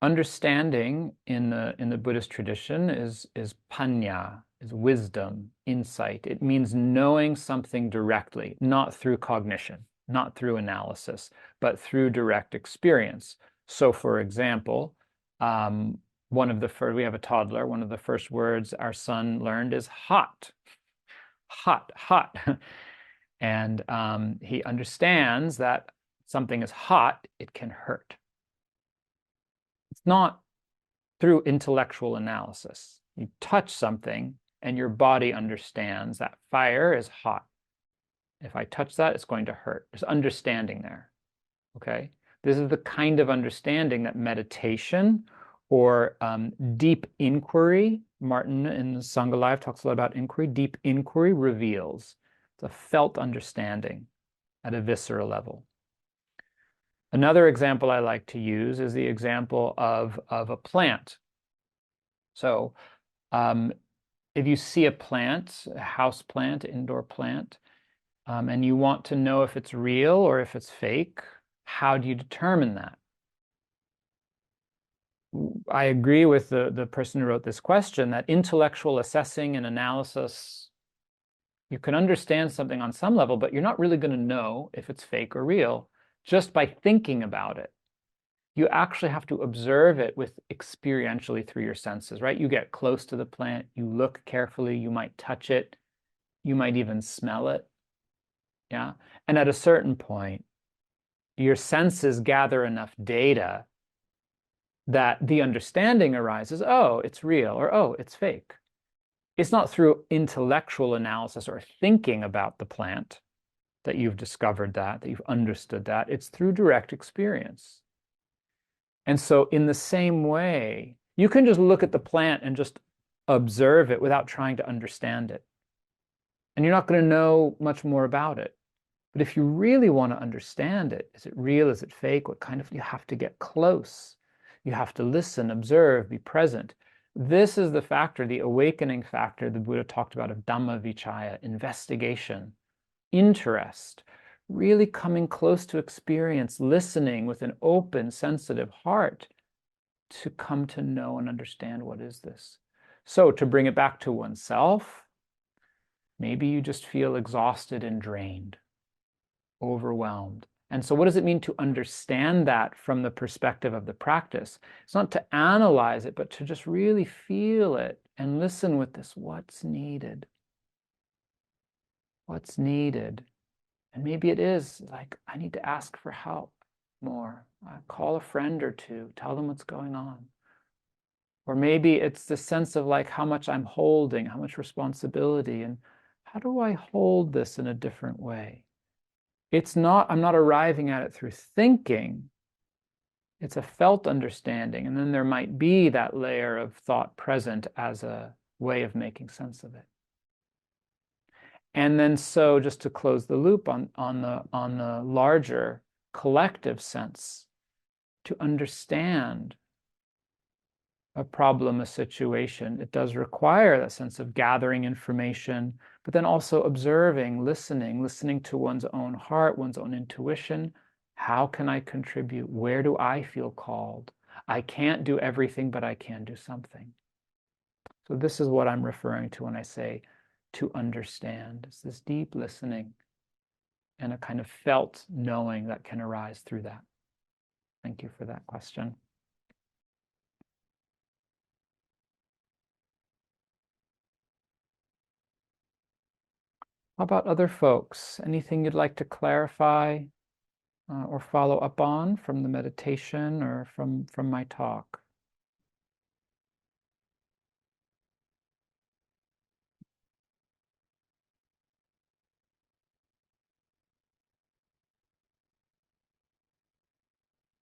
understanding in the Buddhist tradition is panya, is wisdom, insight. It means knowing something directly, not through cognition, not through analysis, but through direct experience. So, for example, we have a toddler. One of the first words our son learned is hot, hot, hot. And he understands that something is hot, it can hurt. It's not through intellectual analysis. You touch something and your body understands that fire is hot. If I touch that, it's going to hurt. There's understanding there. Okay? This is the kind of understanding that meditation or deep inquiry, Martin in Sangha Live talks a lot about inquiry, deep inquiry reveals. It's a felt understanding at a visceral level. Another example I like to use is the example of a plant. So if you see a plant, a house plant, indoor plant, and you want to know if it's real or if it's fake, how do you determine that? I agree with the person who wrote this question that intellectual assessing and analysis, you can understand something on some level, but you're not really going to know if it's fake or real just by thinking about it. You actually have to observe it with experientially through your senses, right? You get close to the plant, you look carefully, you might touch it, you might even smell it. Yeah. And at a certain point, your senses gather enough data that the understanding arises, oh, it's real, or oh, it's fake. It's not through intellectual analysis or thinking about the plant that you've discovered that you've understood that. It's through direct experience. And so in the same way, you can just look at the plant and just observe it without trying to understand it. And you're not going to know much more about it. But if you really want to understand it, is it real? Is it fake? What kind of, you have to get close. You have to listen, observe, be present. This is the factor, the awakening factor the Buddha talked about of Dhamma Vichaya, investigation, interest, really coming close to experience, listening with an open, sensitive heart to come to know and understand what is this. So to bring it back to oneself, maybe you just feel exhausted and drained, overwhelmed. And so what does it mean to understand that from the perspective of the practice? It's not to analyze it, but to just really feel it and listen with this, what's needed? What's needed? And maybe it is like, I need to ask for help more. Call a friend or two, tell them what's going on. Or maybe it's the sense of like how much I'm holding, how much responsibility, and how do I hold this in a different way? I'm not arriving at it through thinking. It's a felt understanding. And then there might be that layer of thought present as a way of making sense of it. And then so just to close the loop on the larger collective sense, to understand a problem, a situation, it does require that sense of gathering information, but then also observing, listening to one's own heart, one's own intuition. How can I contribute? Where do I feel called? I can't do everything, but I can do something. So this is what I'm referring to when I say to understand. It's this deep listening and a kind of felt knowing that can arise through that. Thank you for that question. How about other folks? Anything you'd like to clarify or follow up on from the meditation or from my talk?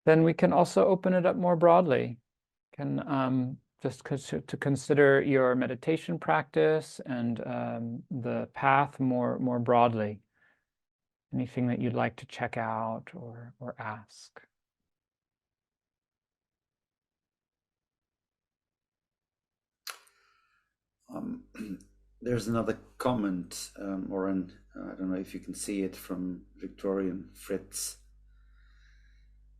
Then we can also open it up more broadly. Can just to consider your meditation practice and the path more broadly. Anything that you'd like to check out or ask. There's another comment, Oren. I don't know if you can see it, from Victorian Fritz.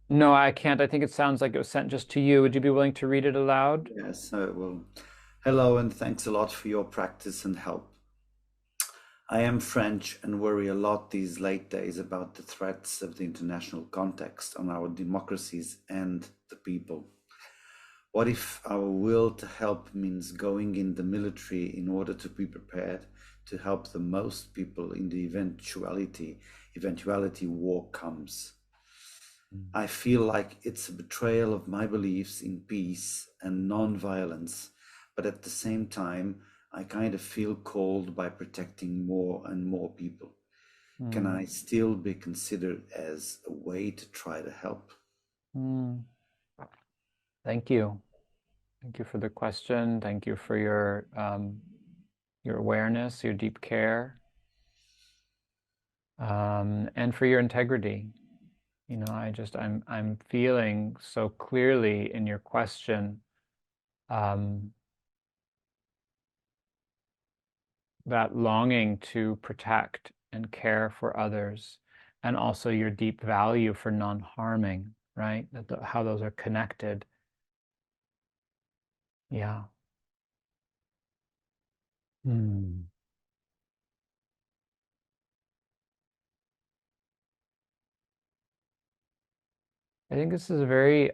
No, I can't. I think it sounds like it was sent just to you. Would you be willing to read it aloud? Yes, well, hello and thanks a lot for your practice and help. I am French and worry a lot these late days about the threats of the international context on our democracies and the people. What if our will to help means going in the military in order to be prepared to help the most people in the eventuality war comes? I feel like it's a betrayal of my beliefs in peace and non-violence, but at the same time, I kind of feel called by protecting more and more people. Can I still be considered as a way to try to help? Thank you. Thank you for the question. Thank you for your awareness, your deep care, and for your integrity. You know, I'm feeling so clearly in your question that longing to protect and care for others, and also your deep value for non-harming, right? How those are connected. Yeah. I think this is a very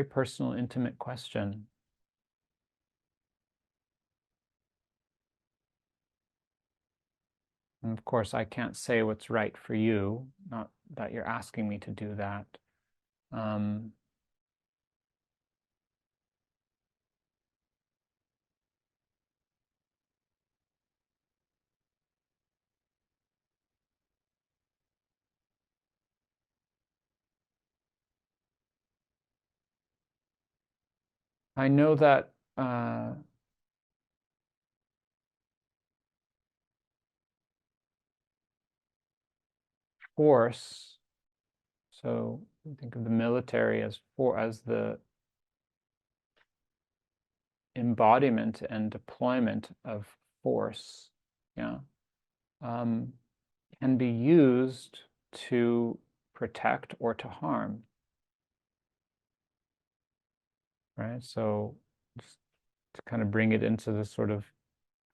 personal, intimate question. And of course, I can't say what's right for you, not that you're asking me to do that. Um, I know that force, so think of the military as the embodiment and deployment of force, yeah, can be used to protect or to harm, right? So just to kind of bring it into this sort of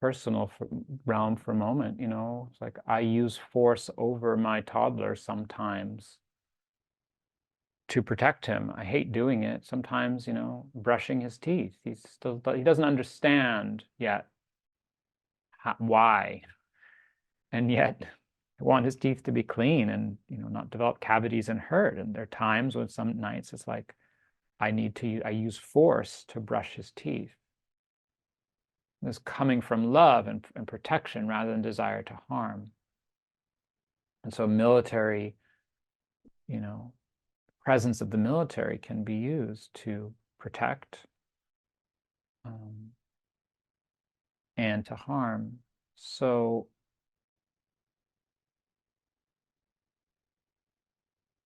personal realm for a moment, you know, it's like I use force over my toddler sometimes to protect him. I hate doing it. Sometimes, you know, brushing his teeth. He doesn't understand yet why, and yet I want his teeth to be clean and, you know, not develop cavities and hurt. And there are times when some nights it's like I use force to brush his teeth. This coming from love and protection rather than desire to harm. And so military, you know, presence of the military can be used to protect and to harm. So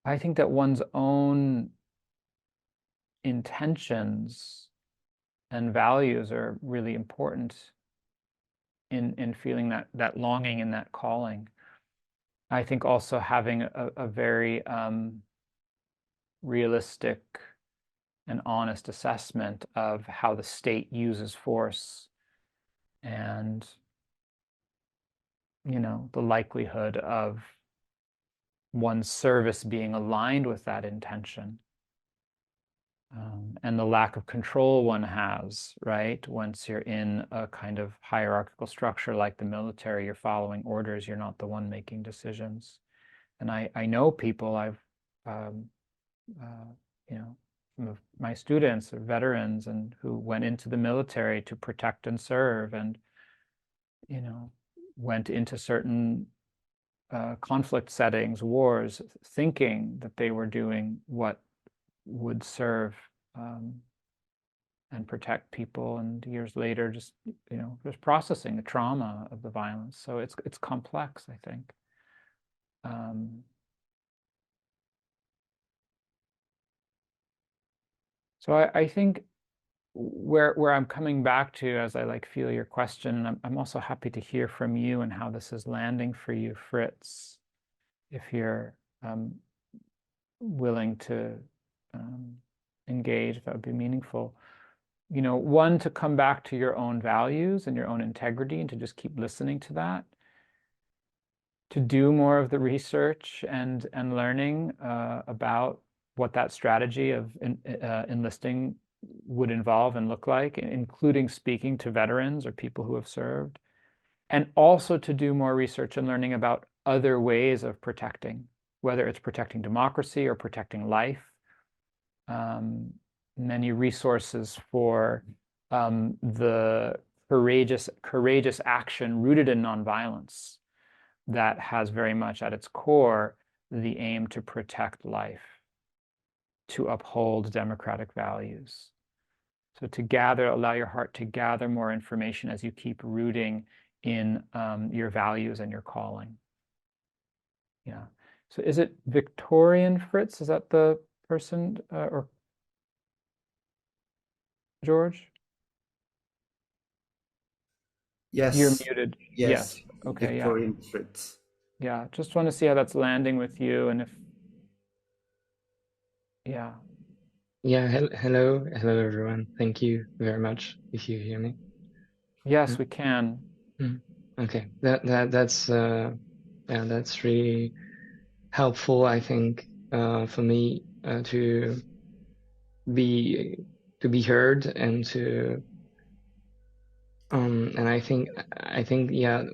I think that one's own intentions and values are really important in feeling that longing and that calling. I think also having a very realistic an honest assessment of how the state uses force and, the likelihood of one's service being aligned with that intention. And the lack of control one has, right? Once you're in a kind of hierarchical structure like the military, you're following orders, you're not the one making decisions. And I know people, um, some of my students are veterans and who went into the military to protect and serve, and, went into certain conflict settings, wars, thinking that they were doing what would serve and protect people, and years later just processing the trauma of the violence. So it's complex, I think. So I think where I'm coming back to as I feel your question, and I'm also happy to hear from you and how this is landing for you, Fritz, if you're willing to engage, that would be meaningful. One, to come back to your own values and your own integrity and to just keep listening to that, to do more of the research and learning about what that strategy of enlisting would involve and look like, including speaking to veterans or people who have served, and also to do more research and learning about other ways of protecting, whether it's protecting democracy or protecting life. Many resources for the courageous action rooted in nonviolence that has very much at its core the aim to protect life, to uphold democratic values. So to allow your heart to gather more information as you keep rooting in your values and your calling. Yeah. So is it Victorian, Fritz? Is that the person, or George? Yes. You're muted. Yes. Yes. Okay. Yeah. Victorian Fritz. Yeah. Just want to see how that's landing with you, and if, yeah. Yeah, hello everyone. Thank you very much. If you hear me. Yes, we can. Okay, that's really helpful, I think, for me to be heard and to and I think yeah,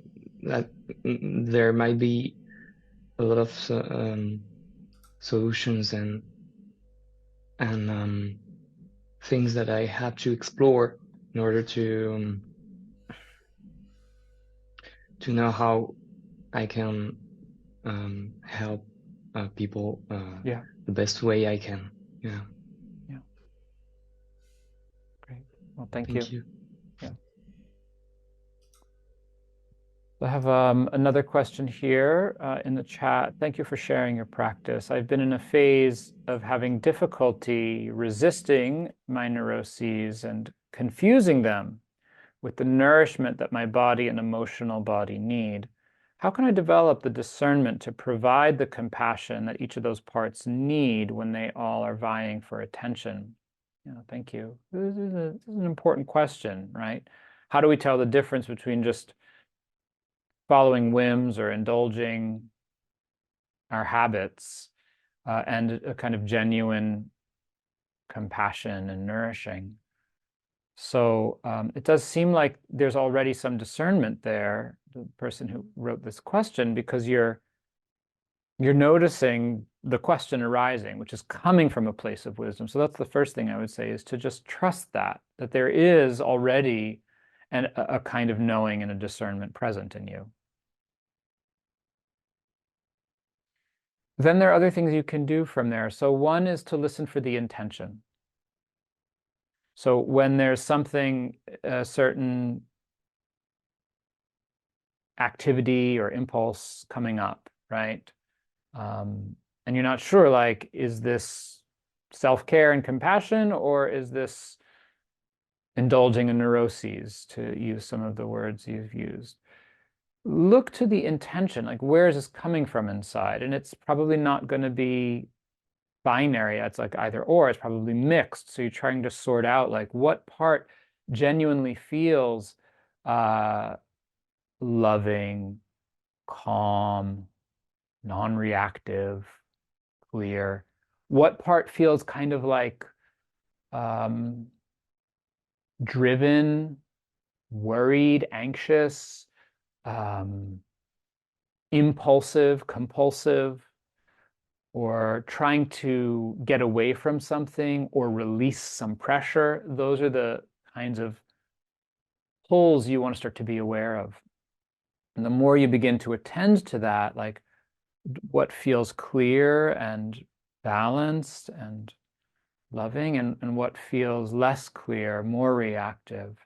that there might be a lot of solutions and things that I have to explore in order to know how I can help people the best way I can. Yeah. Yeah. Great. Well, thank you. Yeah. I have another question here in the chat. Thank you for sharing your practice. I've been in a phase of having difficulty resisting my neuroses and confusing them with the nourishment that my body and emotional body need. How can I develop the discernment to provide the compassion that each of those parts need when they all are vying for attention? Thank you. This is an important question, right? How do we tell the difference between just following whims or indulging our habits and a kind of genuine compassion and nourishing? So it does seem like there's already some discernment there, the person who wrote this question, because you're noticing the question arising, which is coming from a place of wisdom. So that's the first thing I would say, is to just trust that there is already a kind of knowing and a discernment present in you. Then there are other things you can do from there. So one is to listen for the intention. So when there's something, a certain activity or impulse coming up, right? And you're not sure, like, is this self-care and compassion, or is this indulging in neuroses, to use some of the words you've used? Look to the intention, like, where is this coming from inside? And it's probably not going to be binary. It's like either or. It's probably mixed. So you're trying to sort out like what part genuinely feels loving, calm, non-reactive, clear. What part feels kind of like driven, worried, anxious, impulsive, compulsive, or trying to get away from something or release some pressure. Those are the kinds of pulls you want to start to be aware of. And the more you begin to attend to that, like what feels clear and balanced and loving, and what feels less clear, more reactive,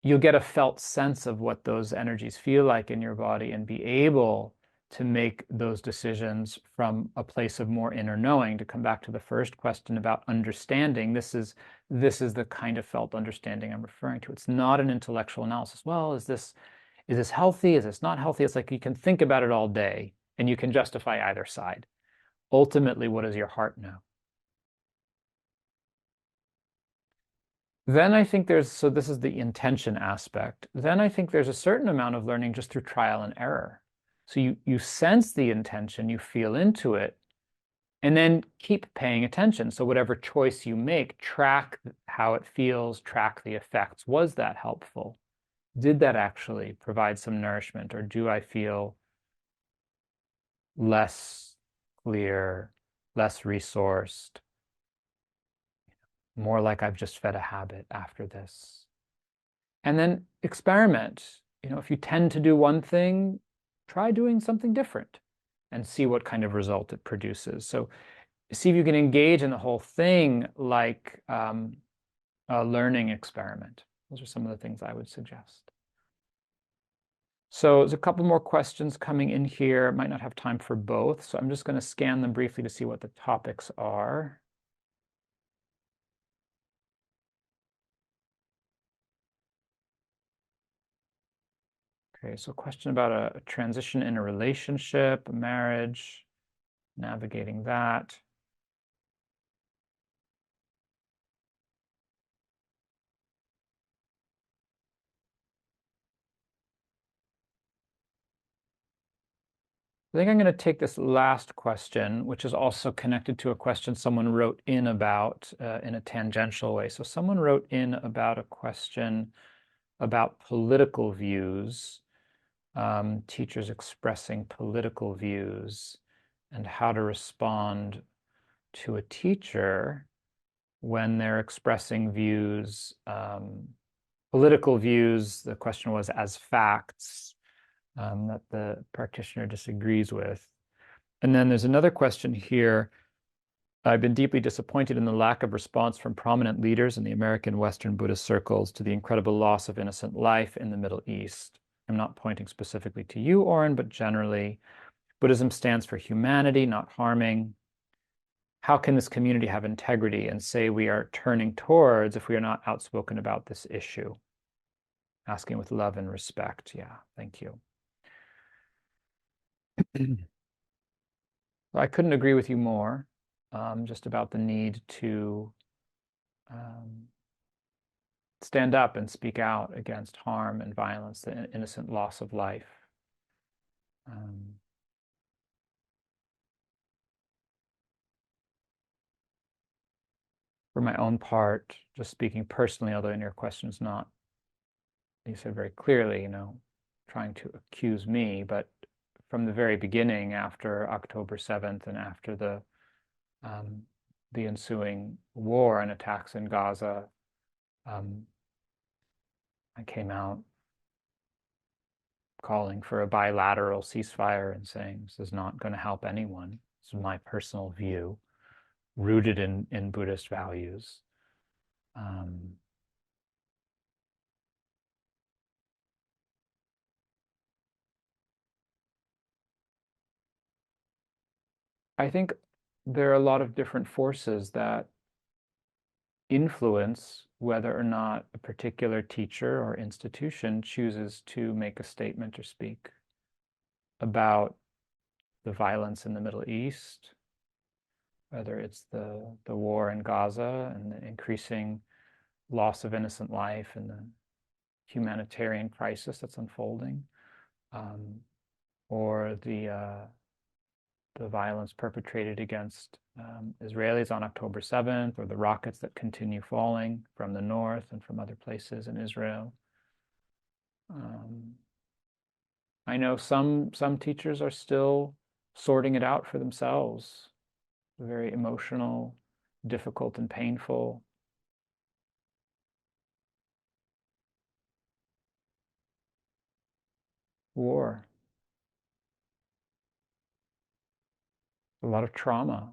you'll get a felt sense of what those energies feel like in your body and be able to make those decisions from a place of more inner knowing. To come back to the first question about understanding, this is the kind of felt understanding I'm referring to. It's not an intellectual analysis. Well, is this healthy? Is this not healthy? It's like you can think about it all day and you can justify either side. Ultimately, what does your heart know? Then I think so this is the intention aspect. Then I think there's a certain amount of learning just through trial and error. So you sense the intention, you feel into it, and then keep paying attention. So whatever choice you make, track how it feels, track the effects. Was that helpful? Did that actually provide some nourishment, or do I feel less clear, less resourced, more like I've just fed a habit after this? And then experiment. If you tend to do one thing, try doing something different and see what kind of result it produces. So see if you can engage in the whole thing like a learning experiment. Those are some of the things I would suggest. So there's a couple more questions coming in here. Might not have time for both, so I'm just going to scan them briefly to see what the topics are. Okay, so question about a transition in a relationship, a marriage, navigating that. I think I'm going to take this last question, which is also connected to a question someone wrote in about in a tangential way. So someone wrote in about a question about political views, teachers expressing political views, and how to respond to a teacher when they're expressing views, political views. The question was as facts that the practitioner disagrees with. And then there's another question here. I've been deeply disappointed in the lack of response from prominent leaders in the American Western Buddhist circles to the incredible loss of innocent life in the Middle East. I'm not pointing specifically to you, Oren, but generally, Buddhism stands for humanity, not harming. How can this community have integrity and say we are turning towards if we are not outspoken about this issue? Asking with love and respect. Yeah, thank you. I couldn't agree with you more, just about the need to stand up and speak out against harm and violence, the innocent loss of life. For my own part, just speaking personally, although in your question is not, you said very clearly, trying to accuse me, but from the very beginning, after October 7th and after the ensuing war and attacks in Gaza, I came out calling for a bilateral ceasefire and saying this is not going to help anyone. This is my personal view, rooted in Buddhist values. I think there are a lot of different forces that influence whether or not a particular teacher or institution chooses to make a statement or speak about the violence in the Middle East, whether it's the war in Gaza and the increasing loss of innocent life and the humanitarian crisis that's unfolding, or the violence perpetrated against Israelis on October 7th, or the rockets that continue falling from the north and from other places in Israel. I know some teachers are still sorting it out for themselves. Very emotional, difficult, and painful. War. A lot of trauma.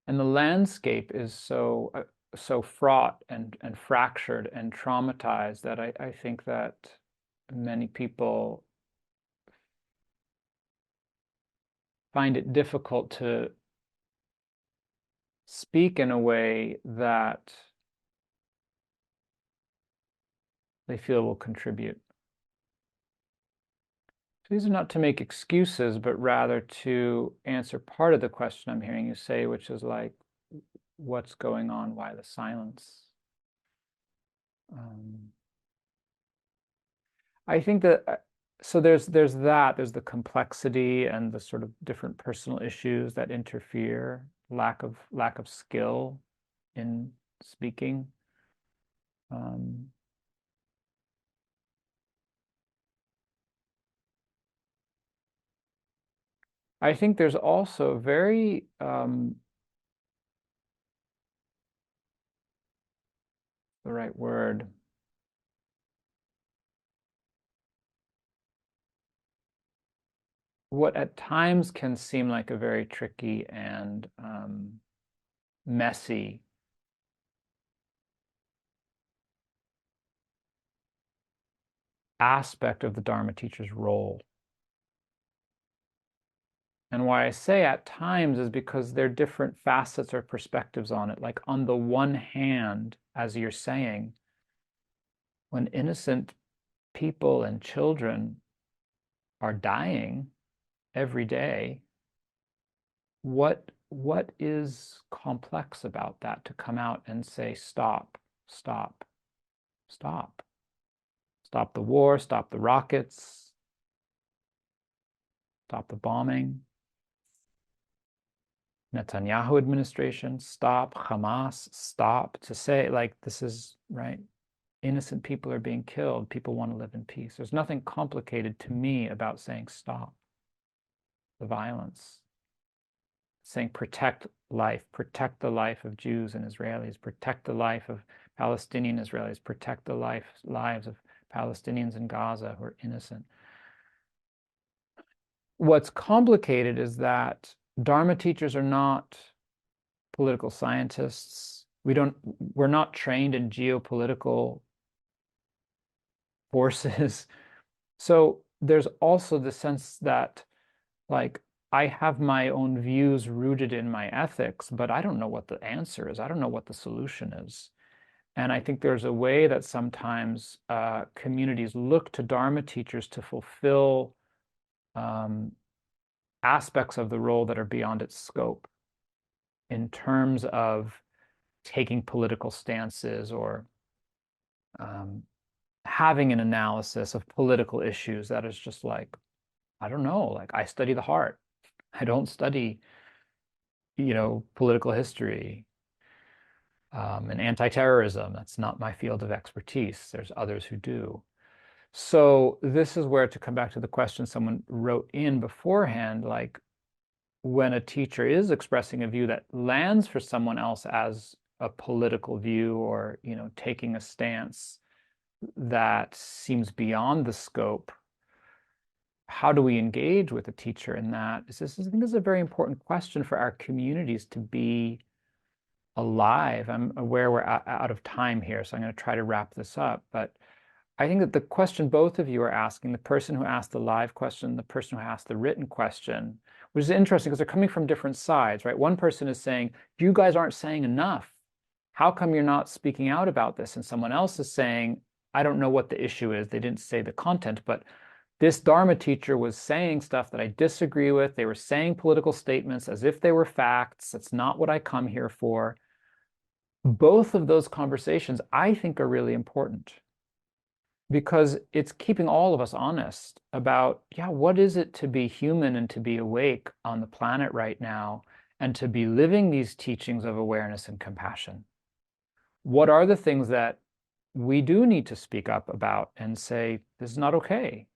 And the landscape is so fraught and fractured and traumatized that I think that many people find it difficult to speak in a way that they feel will contribute. So these are not to make excuses, but rather to answer part of the question I'm hearing you say, which is like, what's going on? Why the silence? I think that so there's the complexity and the sort of different personal issues that interfere, lack of skill in speaking. I think there's also very the right word. What at times can seem like a very tricky and messy aspect of the Dharma teacher's role. And why I say at times is because there are different facets or perspectives on it. Like on the one hand, as you're saying, when innocent people and children are dying every day, what is complex about that to come out and say, stop, stop, stop. Stop the war, stop the rockets, stop the bombing. Netanyahu administration, stop. Hamas, stop. To say, like, this is, right, innocent people are being killed. People want to live in peace. There's nothing complicated to me about saying stop the violence. Saying protect life, protect the life of Jews and Israelis, protect the life of Palestinian Israelis, protect the lives of Palestinians in Gaza who are innocent. What's complicated is that Dharma teachers are not political scientists. We're not trained in geopolitical forces. So there's also the sense that, like, I have my own views rooted in my ethics, but I don't know what the answer is. I don't know what the solution is. And I think there's a way that sometimes communities look to Dharma teachers to fulfill aspects of the role that are beyond its scope in terms of taking political stances or having an analysis of political issues that is just like, I don't know, like I study the heart. I don't study, political history and anti-terrorism. That's not my field of expertise. There's others who do. So this is where, to come back to the question someone wrote in beforehand, like when a teacher is expressing a view that lands for someone else as a political view or, taking a stance that seems beyond the scope, how do we engage with a teacher in that? I think this is a very important question for our communities to be alive. I'm aware we're out of time here, so I'm going to try to wrap this up. But I think that the question both of you are asking, the person who asked the live question, the person who asked the written question, which is interesting because they're coming from different sides, right? One person is saying, you guys aren't saying enough. How come you're not speaking out about this? And someone else is saying, I don't know what the issue is. They didn't say the content, but this Dharma teacher was saying stuff that I disagree with. They were saying political statements as if they were facts. That's not what I come here for. Both of those conversations, I think, are really important because it's keeping all of us honest about, yeah, what is it to be human and to be awake on the planet right now and to be living these teachings of awareness and compassion? What are the things that we do need to speak up about and say, this is not okay?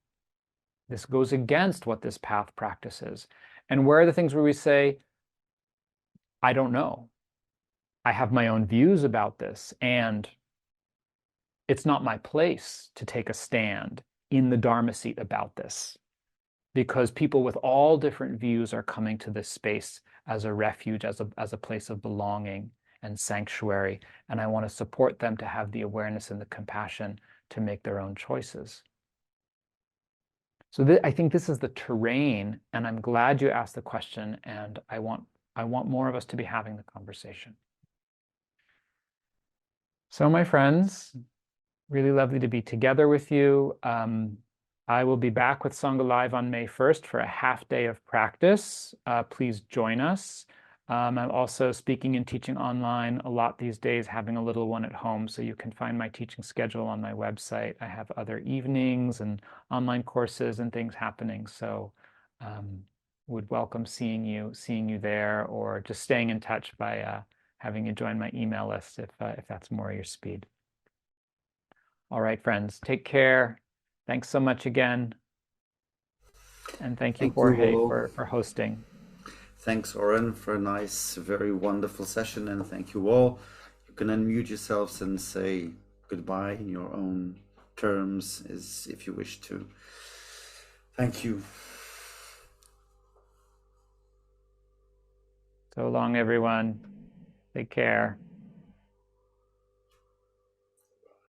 This goes against what this path practices. And where are the things where we say, I don't know. I have my own views about this, and it's not my place to take a stand in the Dharma seat about this, because people with all different views are coming to this space as a refuge, as a place of belonging and sanctuary. And I want to support them to have the awareness and the compassion to make their own choices. So I think this is the terrain, and I'm glad you asked the question, and I want more of us to be having the conversation. So my friends, really lovely to be together with you. I will be back with Sangha Live on May 1st for a half day of practice. Please join us. I'm also speaking and teaching online a lot these days, having a little one at home, so you can find my teaching schedule on my website. I have other evenings and online courses and things happening, so would welcome seeing you there, or just staying in touch by having you join my email list if that's more your speed. All right, friends, take care. Thanks so much again. And thank you, Jorge, for hosting. Thanks, Oren, for a nice, very wonderful session. And thank you all. You can unmute yourselves and say goodbye in your own terms, as if you wish to. Thank you. So long, everyone. Take care.